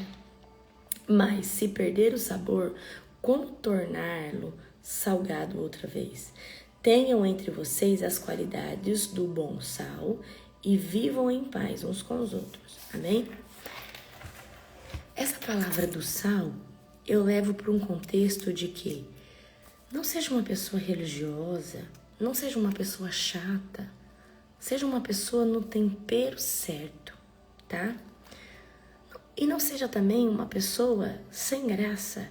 mas se perder o sabor, como torná-lo salgado outra vez? Tenham entre vocês as qualidades do bom sal e vivam em paz uns com os outros. Amém? Essa palavra do sal, eu levo para um contexto de que não seja uma pessoa religiosa, não seja uma pessoa chata, seja uma pessoa no tempero certo, tá? E não seja também uma pessoa sem graça,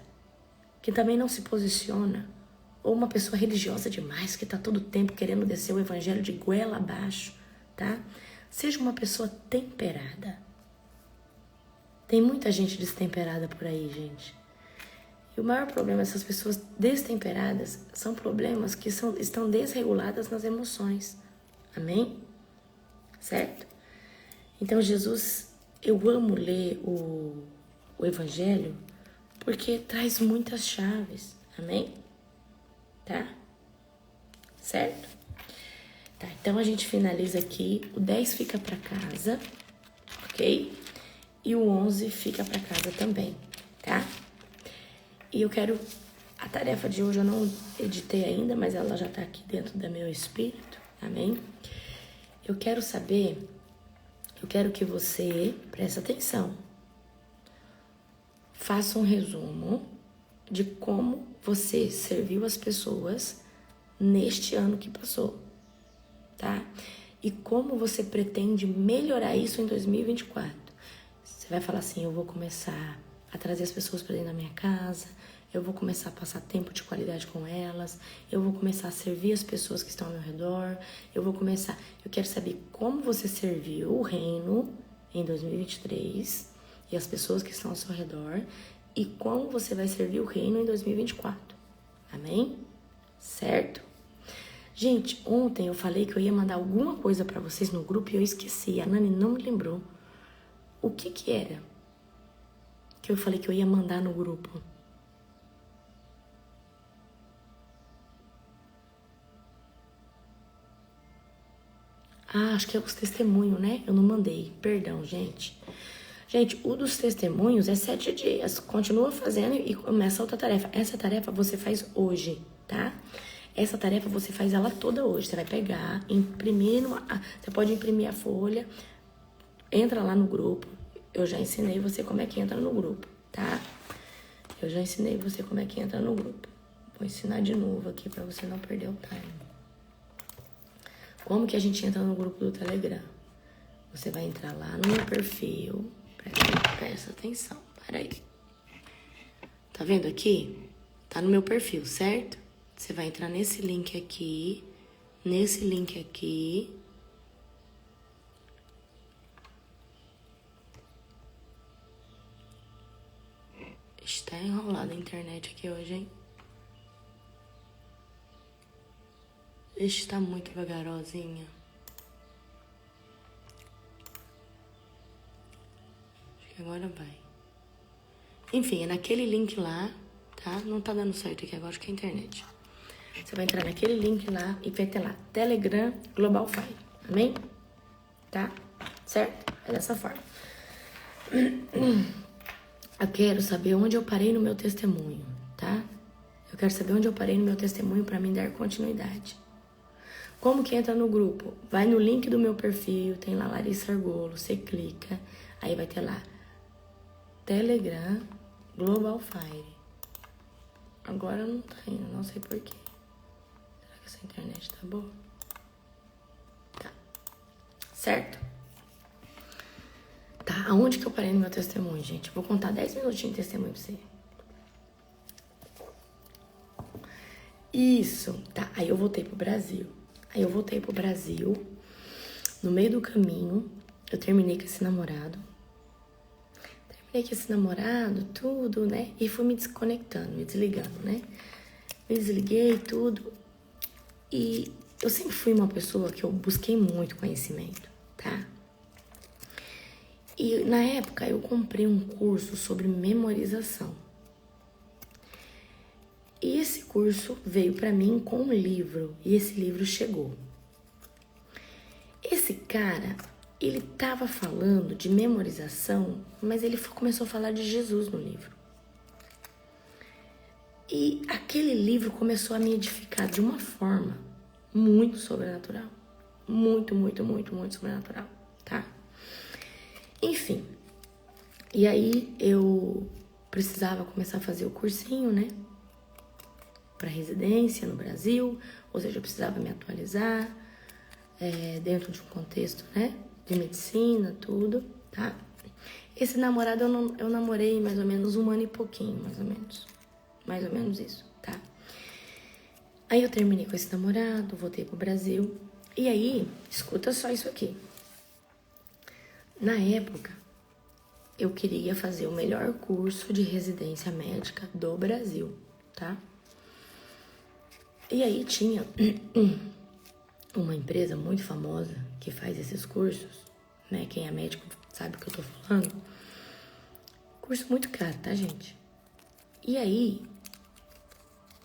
que também não se posiciona, ou uma pessoa religiosa demais, que tá todo tempo querendo descer o evangelho de goela abaixo, tá? Seja uma pessoa temperada. Tem muita gente destemperada por aí, gente. E o maior problema dessas pessoas destemperadas são problemas que estão desreguladas nas emoções. Amém? Certo? Então, Jesus, eu amo ler o Evangelho porque traz muitas chaves. Amém? Tá? Certo? Tá, então a gente finaliza aqui. O 10 fica para casa, ok? E o 11 fica para casa também, tá? E eu quero... A tarefa de hoje eu não editei ainda, mas ela já tá aqui dentro do meu espírito, amém? Eu quero saber... Eu quero que você preste atenção. Faça um resumo de como você serviu as pessoas neste ano que passou, tá? E como você pretende melhorar isso em 2024. Você vai falar assim, eu vou começar a trazer as pessoas para dentro da minha casa, eu vou começar a passar tempo de qualidade com elas, eu vou começar a servir as pessoas que estão ao meu redor, eu quero saber como você serviu o reino em 2023 e as pessoas que estão ao seu redor e como você vai servir o reino em 2024. Amém? Certo? Gente, ontem eu falei que eu ia mandar alguma coisa para vocês no grupo e eu esqueci, a Nani não me lembrou. O que era que eu falei que eu ia mandar no grupo? Ah, acho que é os testemunhos, né? Eu não mandei. Perdão, gente. Gente, o dos testemunhos é 7 dias. Continua fazendo e começa outra tarefa. Essa tarefa você faz hoje, tá? Essa tarefa você faz ela toda hoje. Você vai pegar, imprimir você pode imprimir a folha, entra lá no grupo. Eu já ensinei você como é que entra no grupo, tá? Eu já ensinei você como é que entra no grupo. Vou ensinar de novo aqui pra você não perder o time. Como que a gente entra no grupo do Telegram? Você vai entrar lá no meu perfil. Presta atenção, peraí. Tá vendo aqui? Tá no meu perfil, certo? Você vai entrar nesse link aqui. Nesse link aqui. Está enrolada a internet aqui hoje, hein? Está muito vagarosinha. Acho que agora vai. Enfim, é naquele link lá, tá? Não tá dando certo aqui agora, acho que é a internet. Você vai entrar naquele link lá e vai ter lá Telegram Global Fire. Amém? Tá? Certo? É dessa forma. Eu quero saber onde eu parei no meu testemunho, tá? Eu quero saber onde eu parei no meu testemunho para mim dar continuidade. Como que entra no grupo? Vai no link do meu perfil, tem lá Larissa Argolo, você clica, aí vai ter lá Telegram Global Fire. Agora não tá indo, não sei porquê. Será que essa internet tá boa? Tá. Certo? Tá, aonde que eu parei no meu testemunho, gente? Vou contar 10 minutinhos de testemunho pra você. Isso, tá. Aí eu voltei pro Brasil. No meio do caminho, eu terminei com esse namorado. Tudo, né? E fui me desconectando, me desligando, né? Me desliguei, tudo. E eu sempre fui uma pessoa que eu busquei muito conhecimento, tá? E na época eu comprei um curso sobre memorização. E esse curso veio para mim com um livro, e esse livro chegou. Esse cara, ele tava falando de memorização, mas ele começou a falar de Jesus no livro. E aquele livro começou a me edificar de uma forma muito sobrenatural. Muito, muito, muito, muito sobrenatural, tá? Enfim, e aí eu precisava começar a fazer o cursinho, né? Para residência no Brasil, ou seja, eu precisava me atualizar dentro de um contexto, né? De medicina, tudo, tá? Esse namorado eu namorei mais ou menos 1 ano e pouquinho, mais ou menos. Mais ou menos isso, tá? Aí eu terminei com esse namorado, voltei pro Brasil. E aí, escuta só isso aqui. Na época, eu queria fazer o melhor curso de residência médica do Brasil, tá? E aí tinha uma empresa muito famosa que faz esses cursos, né? Quem é médico sabe o que eu tô falando. Curso muito caro, tá, gente? E aí,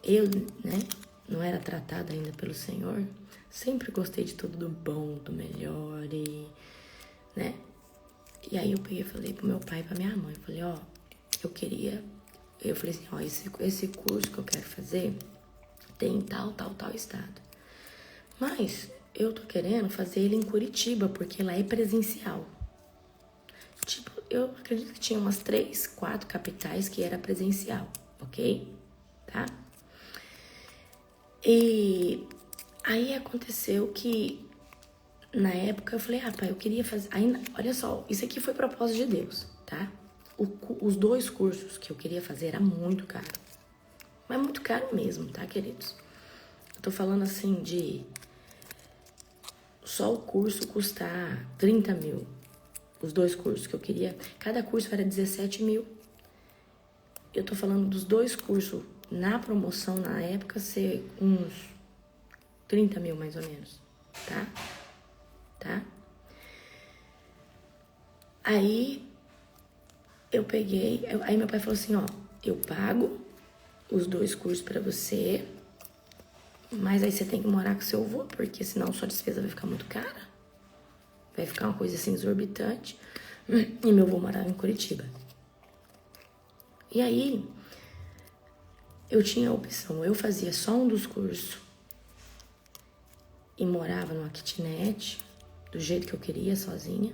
eu, né, não era tratada ainda pelo Senhor. Sempre gostei de tudo do bom, do melhor e, né? E aí eu peguei e falei pro meu pai e pra minha mãe, falei, ó, eu falei assim, ó, esse curso que eu quero fazer tem em tal estado. Mas eu tô querendo fazer ele em Curitiba, porque lá é presencial. Tipo, eu acredito que tinha umas 3, 4 capitais que era presencial, ok? Tá? E aí aconteceu que, na época, eu falei, pai, eu queria fazer... Ainda, olha só, isso aqui foi propósito de Deus, tá? Os 2 cursos que eu queria fazer era muito caro. Mas muito caro mesmo, tá, queridos? Eu tô falando assim de... Só o curso custar 30 mil. Os 2 cursos que eu queria. Cada curso era 17 mil. Eu tô falando dos 2 cursos na promoção, na época, ser uns 30 mil, mais ou menos. Tá? Tá? Aí, eu peguei... Aí, meu pai falou assim, ó, eu pago os 2 cursos pra você, mas aí você tem que morar com seu avô, porque senão sua despesa vai ficar muito cara. Vai ficar uma coisa assim exorbitante. E meu avô morava em Curitiba. E aí, eu tinha a opção, eu fazia só um dos cursos e morava numa kitnet, do jeito que eu queria, sozinha.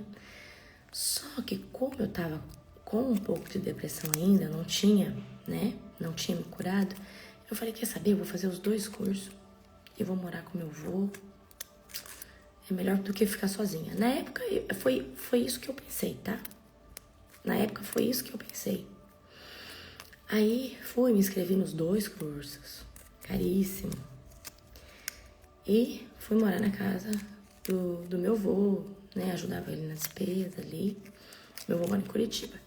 Só que como eu tava com um pouco de depressão ainda, não tinha, né? Não tinha me curado. Eu falei, quer saber? Eu vou fazer os 2 cursos e vou morar com meu avô. É melhor do que ficar sozinha. Na época, foi isso que eu pensei, tá? Na época, foi isso que eu pensei. Aí, fui, me inscrevi nos 2 cursos. Caríssimo. E fui morar na casa do meu avô, né? Ajudava ele na despesa ali. Meu avô mora em Curitiba.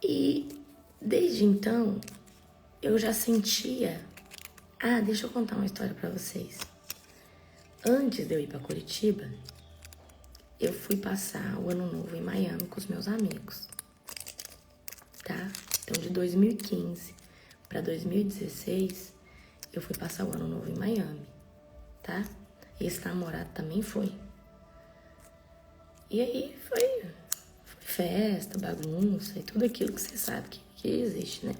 E, desde então, eu já sentia... Ah, deixa eu contar uma história pra vocês. Antes de eu ir pra Curitiba, eu fui passar o ano novo em Miami com os meus amigos, tá? Então, de 2015 pra 2016, eu fui passar o ano novo em Miami, tá? E esse namorado também foi. E aí foi festa, bagunça e tudo aquilo que você sabe que existe, né?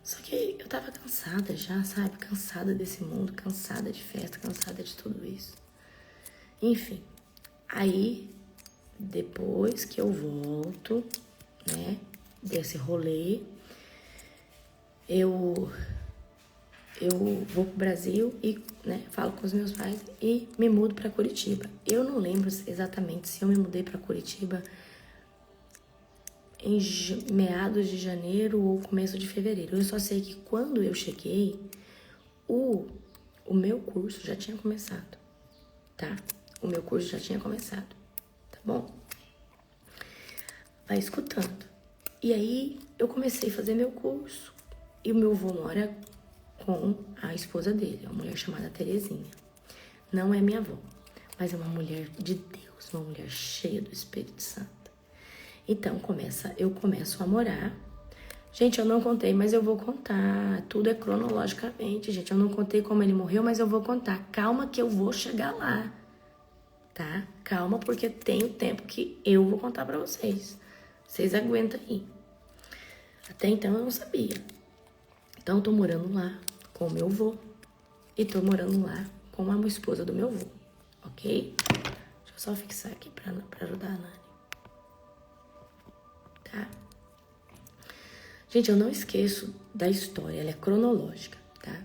Só que eu tava cansada já, sabe? Cansada desse mundo, cansada de festa, cansada de tudo isso. Enfim, aí depois que eu volto, né, desse rolê, eu vou pro Brasil e, né, falo com os meus pais e me mudo pra Curitiba. Eu não lembro exatamente se eu me mudei pra Curitiba em meados de janeiro ou começo de fevereiro. Eu só sei que quando eu cheguei, o meu curso já tinha começado, tá? O meu curso já tinha começado, tá bom? Vai escutando. E aí eu comecei a fazer meu curso. E o meu avô mora com a esposa dele, uma mulher chamada Terezinha. Não é minha avó, mas é uma mulher de Deus, uma mulher cheia do Espírito Santo. Então eu começo a morar. Gente, eu não contei, mas eu vou contar. Tudo é cronologicamente, gente. Eu não contei como ele morreu, mas eu vou contar. Calma que eu vou chegar lá, tá? Calma, porque tem o tempo que eu vou contar pra vocês. Vocês aguentam aí. Até então eu não sabia. Então eu tô morando lá com o meu avô. E tô morando lá com a esposa do meu avô, ok? Deixa eu só fixar aqui pra ajudar a Nani. Tá? Gente, eu não esqueço da história, ela é cronológica, tá?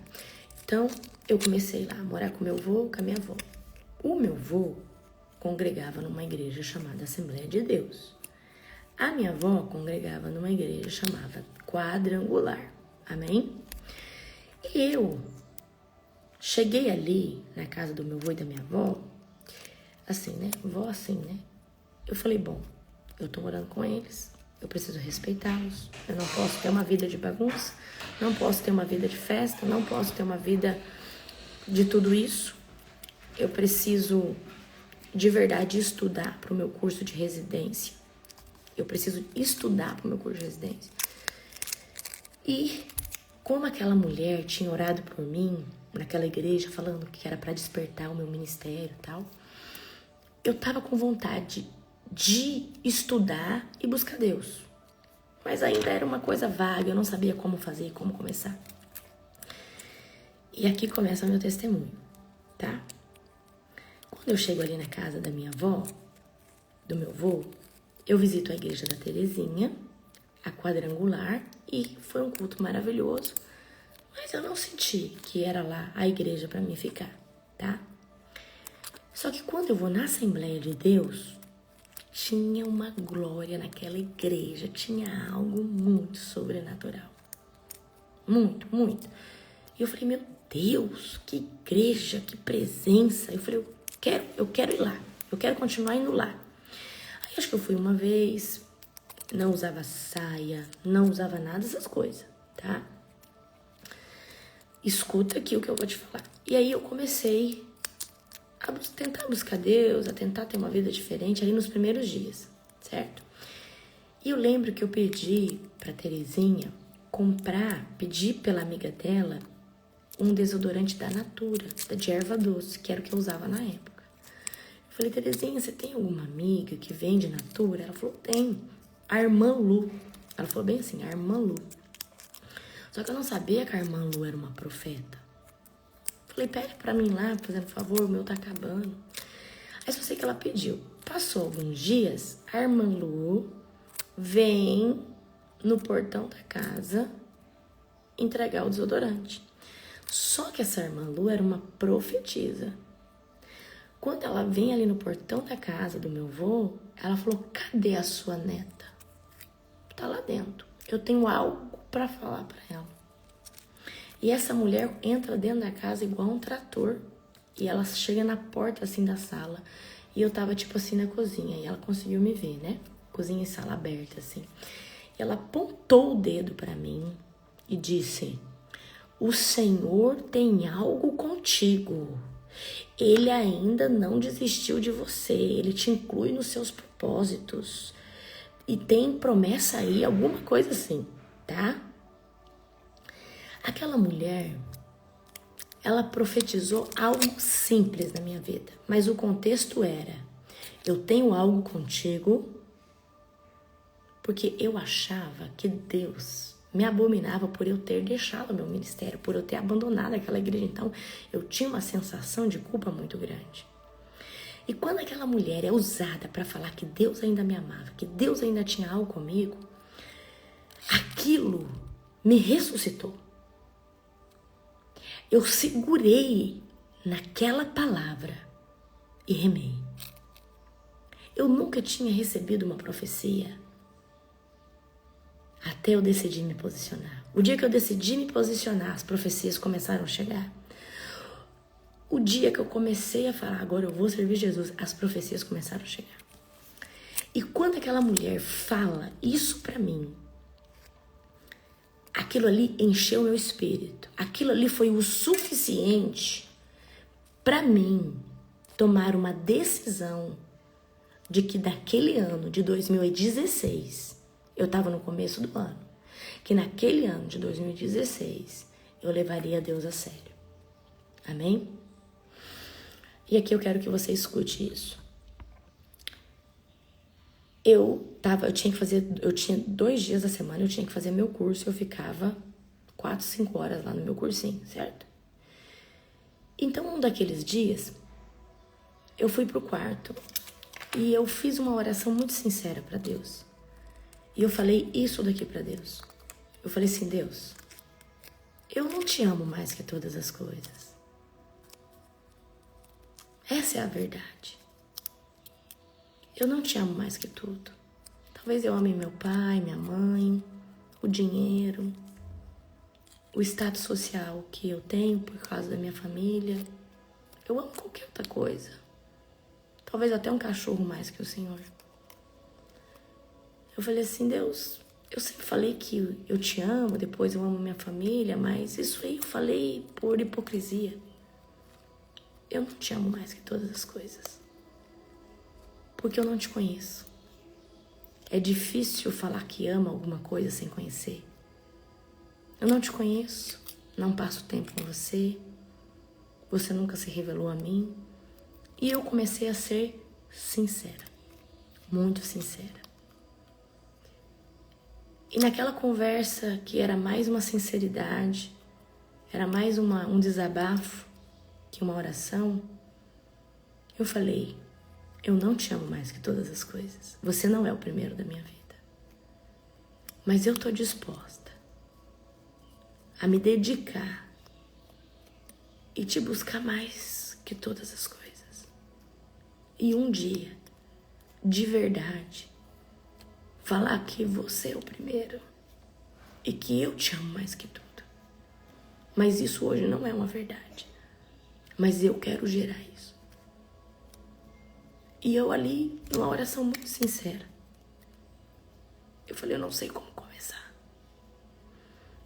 Então, eu comecei lá a morar com meu avô, com a minha avó. O meu avô congregava numa igreja chamada Assembleia de Deus. A minha avó congregava numa igreja chamada Quadrangular. Amém? E eu cheguei ali, na casa do meu avô e da minha avó, assim, né? Vó assim, né? Eu falei, bom, eu tô morando com eles, eu preciso respeitá-los. Eu não posso ter uma vida de bagunça, não posso ter uma vida de festa, não posso ter uma vida de tudo isso. Eu preciso, de verdade, estudar para o meu curso de residência. Eu preciso estudar para o meu curso de residência. E como aquela mulher tinha orado por mim naquela igreja, falando que era para despertar o meu ministério e tal, eu tava com vontade de estudar e buscar Deus. Mas ainda era uma coisa vaga, eu não sabia como fazer, como começar. E aqui começa o meu testemunho, tá? Quando eu chego ali na casa da minha avó, do meu avô, eu visito a igreja da Terezinha, a Quadrangular, e foi um culto maravilhoso, mas eu não senti que era lá a igreja para mim ficar, tá? Só que quando eu vou na Assembleia de Deus, tinha uma glória naquela igreja, tinha algo muito sobrenatural. Muito, muito. E eu falei, meu Deus, que igreja, que presença. Eu falei, eu quero ir lá, eu quero continuar indo lá. Aí acho que eu fui uma vez, não usava saia, não usava nada dessas coisas, tá? Escuta aqui o que eu vou te falar. E aí eu comecei a tentar buscar Deus, a tentar ter uma vida diferente ali nos primeiros dias, certo? E eu lembro que eu pedi pra Terezinha pedi pela amiga dela um desodorante da Natura, de erva doce, que era o que eu usava na época. Eu falei, Terezinha, você tem alguma amiga que vende Natura? Ela falou, tem. A irmã Lu. Ela falou bem assim, a irmã Lu. Só que eu não sabia que a irmã Lu era uma profeta. Falei, pede pra mim lá, fazendo favor, o meu tá acabando. Aí só sei que ela pediu. Passou alguns dias, a irmã Lu vem no portão da casa entregar o desodorante. Só que essa irmã Lu era uma profetisa. Quando ela vem ali no portão da casa do meu avô, ela falou, cadê a sua neta? Tá lá dentro. Eu tenho algo pra falar pra ela. E essa mulher entra dentro da casa igual um trator. E ela chega na porta, assim, da sala. E eu tava, tipo assim, na cozinha. E ela conseguiu me ver, né? Cozinha e sala aberta, assim. E ela apontou o dedo pra mim e disse, o Senhor tem algo contigo. Ele ainda não desistiu de você. Ele te inclui nos seus propósitos. E tem promessa aí, alguma coisa assim, tá? Aquela mulher, ela profetizou algo simples na minha vida. Mas o contexto era, eu tenho algo contigo, porque eu achava que Deus me abominava por eu ter deixado o meu ministério, por eu ter abandonado aquela igreja. Então, eu tinha uma sensação de culpa muito grande. E quando aquela mulher é usada para falar que Deus ainda me amava, que Deus ainda tinha algo comigo, aquilo me ressuscitou. Eu segurei naquela palavra e remei. Eu nunca tinha recebido uma profecia até eu decidir me posicionar. O dia que eu decidi me posicionar, as profecias começaram a chegar. o dia que eu comecei a falar, agora eu vou servir Jesus, as profecias começaram a chegar. E quando aquela mulher fala isso pra mim, aquilo ali encheu meu espírito. Aquilo ali foi o suficiente pra mim tomar uma decisão de que daquele ano de 2016, eu estava no começo do ano, que naquele ano de 2016 eu levaria Deus a sério. Amém? E aqui eu quero que você escute isso. Eu tinha 2 dias da semana, eu tinha que fazer meu curso, eu ficava 4, 5 horas lá no meu cursinho, certo? Então, um daqueles dias, eu fui pro quarto e eu fiz uma oração muito sincera para Deus. E eu falei isso daqui para Deus. Eu falei assim, Deus, eu não te amo mais que todas as coisas. Essa é a verdade. Eu não te amo mais que tudo. Talvez eu ame meu pai, minha mãe, o dinheiro, o status social que eu tenho por causa da minha família. Eu amo qualquer outra coisa. Talvez até um cachorro mais que o Senhor. Eu falei assim, Deus, eu sempre falei que eu te amo, depois eu amo minha família, mas isso aí eu falei por hipocrisia. Eu não te amo mais que todas as coisas. Porque eu não te conheço. É difícil falar que ama alguma coisa sem conhecer. Eu não te conheço, não passo tempo com você, você nunca se revelou a mim. E eu comecei a ser sincera, muito sincera. E naquela conversa que era mais uma sinceridade, era mais um desabafo que uma oração, eu falei, eu não te amo mais que todas as coisas. Você não é o primeiro da minha vida. Mas eu tô disposta a me dedicar e te buscar mais que todas as coisas. E um dia, de verdade, falar que você é o primeiro e que eu te amo mais que tudo. Mas isso hoje não é uma verdade. Mas eu quero gerar isso. E eu ali, numa oração muito sincera, eu falei, eu não sei como começar,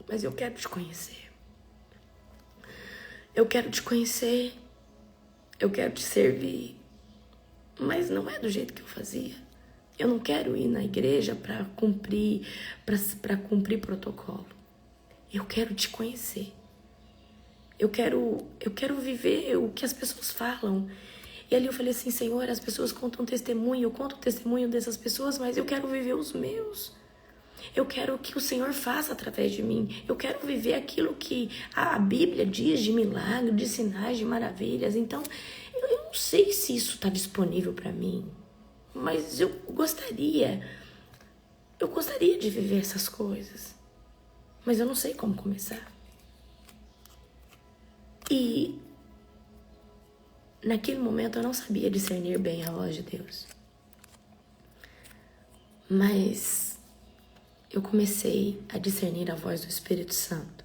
mas eu quero te conhecer. Eu quero te conhecer, eu quero te servir, mas não é do jeito que eu fazia. Eu não quero ir na igreja para cumprir protocolo. Eu quero te conhecer. Eu quero viver o que as pessoas falam. E ali eu falei assim, Senhor, as pessoas contam testemunho, eu conto o testemunho dessas pessoas, mas eu quero viver os meus. Eu quero que o Senhor faça através de mim. Eu quero viver aquilo que a Bíblia diz de milagres, de sinais, de maravilhas. Então, eu não sei se isso está disponível para mim, mas eu gostaria de viver essas coisas. Mas eu não sei como começar. E naquele momento eu não sabia discernir bem a voz de Deus. Mas eu comecei a discernir a voz do Espírito Santo.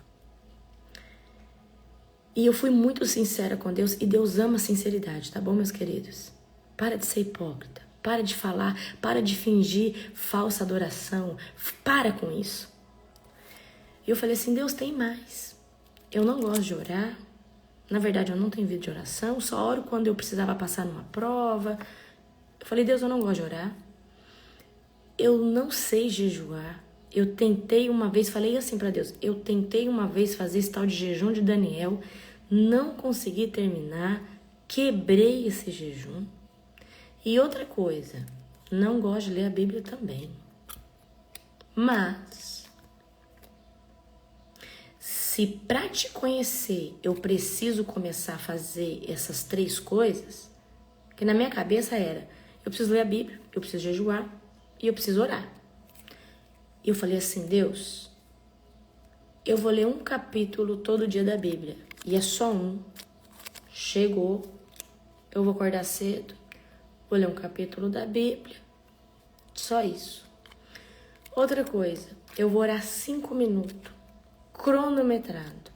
E eu fui muito sincera com Deus, e Deus ama a sinceridade, tá bom, meus queridos? Para de ser hipócrita, para de falar, para de fingir falsa adoração, para com isso. E eu falei assim, Deus, tem mais. Eu não gosto de orar. Na verdade, eu não tenho vida de oração, só oro quando eu precisava passar numa prova. Eu falei, Deus, eu não gosto de orar. Eu não sei jejuar. Eu tentei uma vez, falei assim pra Deus, eu tentei uma vez fazer esse tal de jejum de Daniel, não consegui terminar, quebrei esse jejum. E outra coisa, não gosto de ler a Bíblia também. Mas se pra te conhecer eu preciso começar a fazer essas 3 coisas, que na minha cabeça era, eu preciso ler a Bíblia, eu preciso jejuar e eu preciso orar. E eu falei assim, Deus, eu vou ler um capítulo todo dia da Bíblia, e é só um. Chegou, eu vou acordar cedo, vou ler um capítulo da Bíblia, só isso. Outra coisa, eu vou orar 5 minutos. Cronometrado,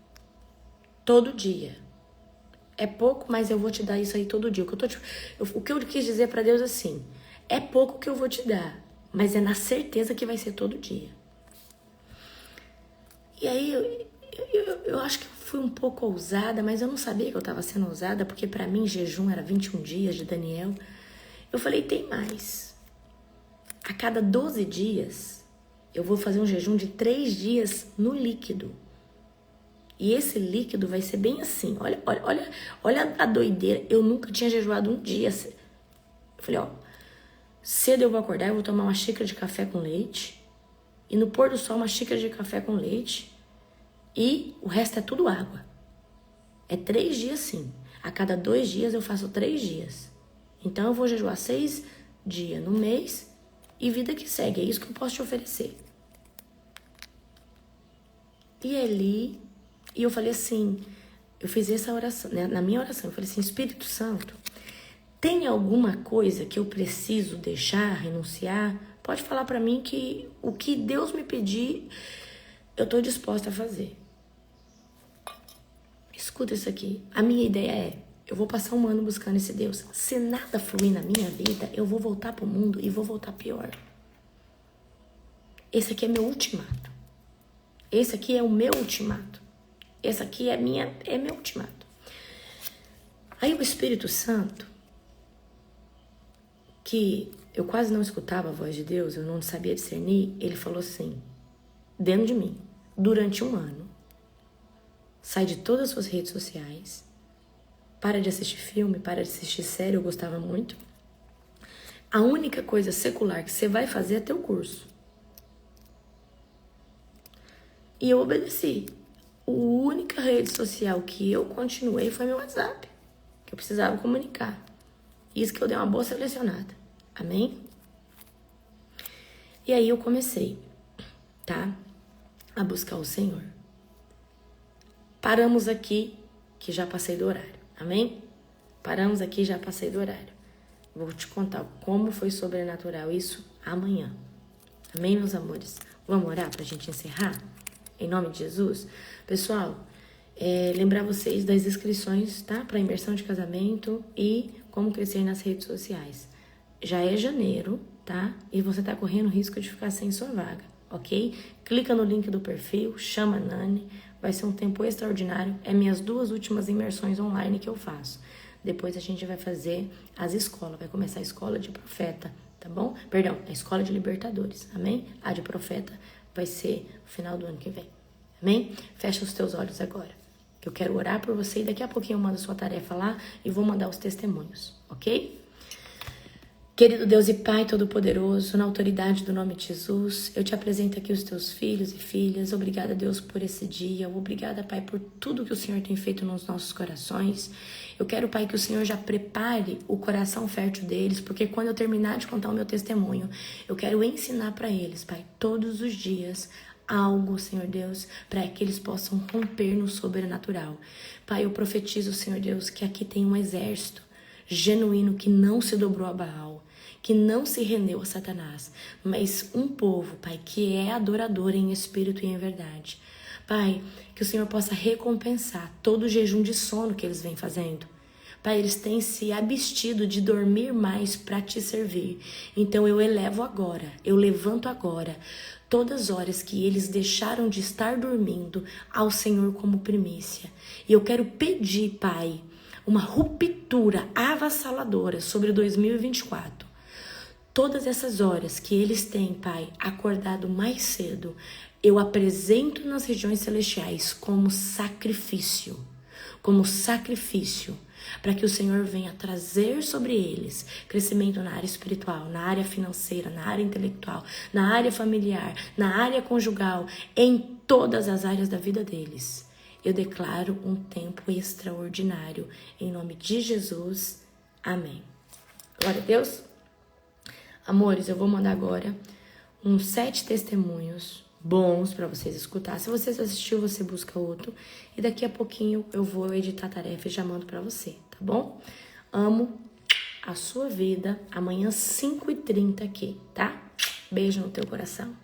todo dia. é pouco, mas eu vou te dar isso aí todo dia. O que eu quis dizer pra Deus assim, é pouco que eu vou te dar, mas é na certeza que vai ser todo dia. E aí eu acho que eu fui um pouco ousada, mas eu não sabia que eu estava sendo ousada, porque para mim jejum era 21 dias de Daniel. Eu falei, tem mais. A cada 12 dias, eu vou fazer um jejum de 3 dias no líquido. E esse líquido vai ser bem assim. Olha a doideira. Eu nunca tinha jejuado um dia. Eu falei, cedo eu vou acordar, eu vou tomar uma xícara de café com leite. E no pôr do sol, uma xícara de café com leite. E o resto é tudo água. É 3 dias sim. A cada 2 dias eu faço 3 dias. Então eu vou jejuar 6 dias no mês e vida que segue. É isso que eu posso te oferecer. E eu falei assim, eu fiz essa oração, né? Na minha oração, eu falei assim, Espírito Santo, tem alguma coisa que eu preciso deixar, renunciar? Pode falar pra mim que o que Deus me pedir, eu tô disposta a fazer. Escuta isso aqui. A minha ideia é, eu vou passar um ano buscando esse Deus. Se nada fluir na minha vida, eu vou voltar pro mundo e vou voltar pior. Esse aqui é meu ultimato. Esse aqui é o meu ultimato. Esse aqui é meu ultimato. Aí o Espírito Santo, que eu quase não escutava a voz de Deus, eu não sabia discernir, ele falou assim, dentro de mim, durante um ano, sai de todas as suas redes sociais, para de assistir filme, para de assistir série, eu gostava muito. A única coisa secular que você vai fazer é teu curso. E eu obedeci. A única rede social que eu continuei foi meu WhatsApp, que eu precisava comunicar. Isso que eu dei uma boa selecionada. Amém? E aí eu comecei, tá? A buscar o Senhor. Paramos aqui, que já passei do horário. Amém? Paramos aqui, já passei do horário. Vou te contar como foi sobrenatural isso amanhã. Amém, meus amores? Vamos orar pra gente encerrar? Em nome de Jesus? Pessoal, lembrar vocês das inscrições, tá? Pra imersão de casamento e como crescer nas redes sociais. Já é janeiro, tá? E você tá correndo risco de ficar sem sua vaga, ok? Clica no link do perfil, chama a Nani. Vai ser um tempo extraordinário. É minhas 2 últimas imersões online que eu faço. Depois a gente vai fazer as escolas. Vai começar a escola de profeta, tá bom? Perdão, a escola de libertadores, amém? A de profeta vai ser no final do ano que vem, amém? Fecha os teus olhos agora, que eu quero orar por você e daqui a pouquinho eu mando a sua tarefa lá e vou mandar os testemunhos, ok? Querido Deus e Pai Todo-Poderoso, na autoridade do nome de Jesus, eu te apresento aqui os teus filhos e filhas. Obrigada, Deus, por esse dia. Obrigada, Pai, por tudo que o Senhor tem feito nos nossos corações. Eu quero, Pai, que o Senhor já prepare o coração fértil deles, porque quando eu terminar de contar o meu testemunho, eu quero ensinar para eles, Pai, todos os dias, algo, Senhor Deus, para que eles possam romper no sobrenatural. Pai, eu profetizo, Senhor Deus, que aqui tem um exército genuíno que não se dobrou a Baal, que não se rendeu a Satanás, mas um povo, Pai, que é adorador em espírito e em verdade. Pai, que o Senhor possa recompensar todo o jejum de sono que eles vêm fazendo. Pai, eles têm se abstido de dormir mais para te servir. Então eu elevo agora, eu levanto agora todas as horas que eles deixaram de estar dormindo ao Senhor como primícia. E eu quero pedir, Pai, uma ruptura avassaladora sobre 2024. Todas essas horas que eles têm, Pai, acordado mais cedo, eu apresento nas regiões celestiais como sacrifício, para que o Senhor venha trazer sobre eles crescimento na área espiritual, na área financeira, na área intelectual, na área familiar, na área conjugal, em todas as áreas da vida deles. Eu declaro um tempo extraordinário, em nome de Jesus. Amém. Glória a Deus. Amores, eu vou mandar agora uns 7 testemunhos bons para vocês escutar. Se você assistiu, você busca outro. E daqui a pouquinho eu vou editar a tarefa e já mando para você, tá bom? Amo a sua vida. Amanhã 5h30 aqui, tá? Beijo no teu coração.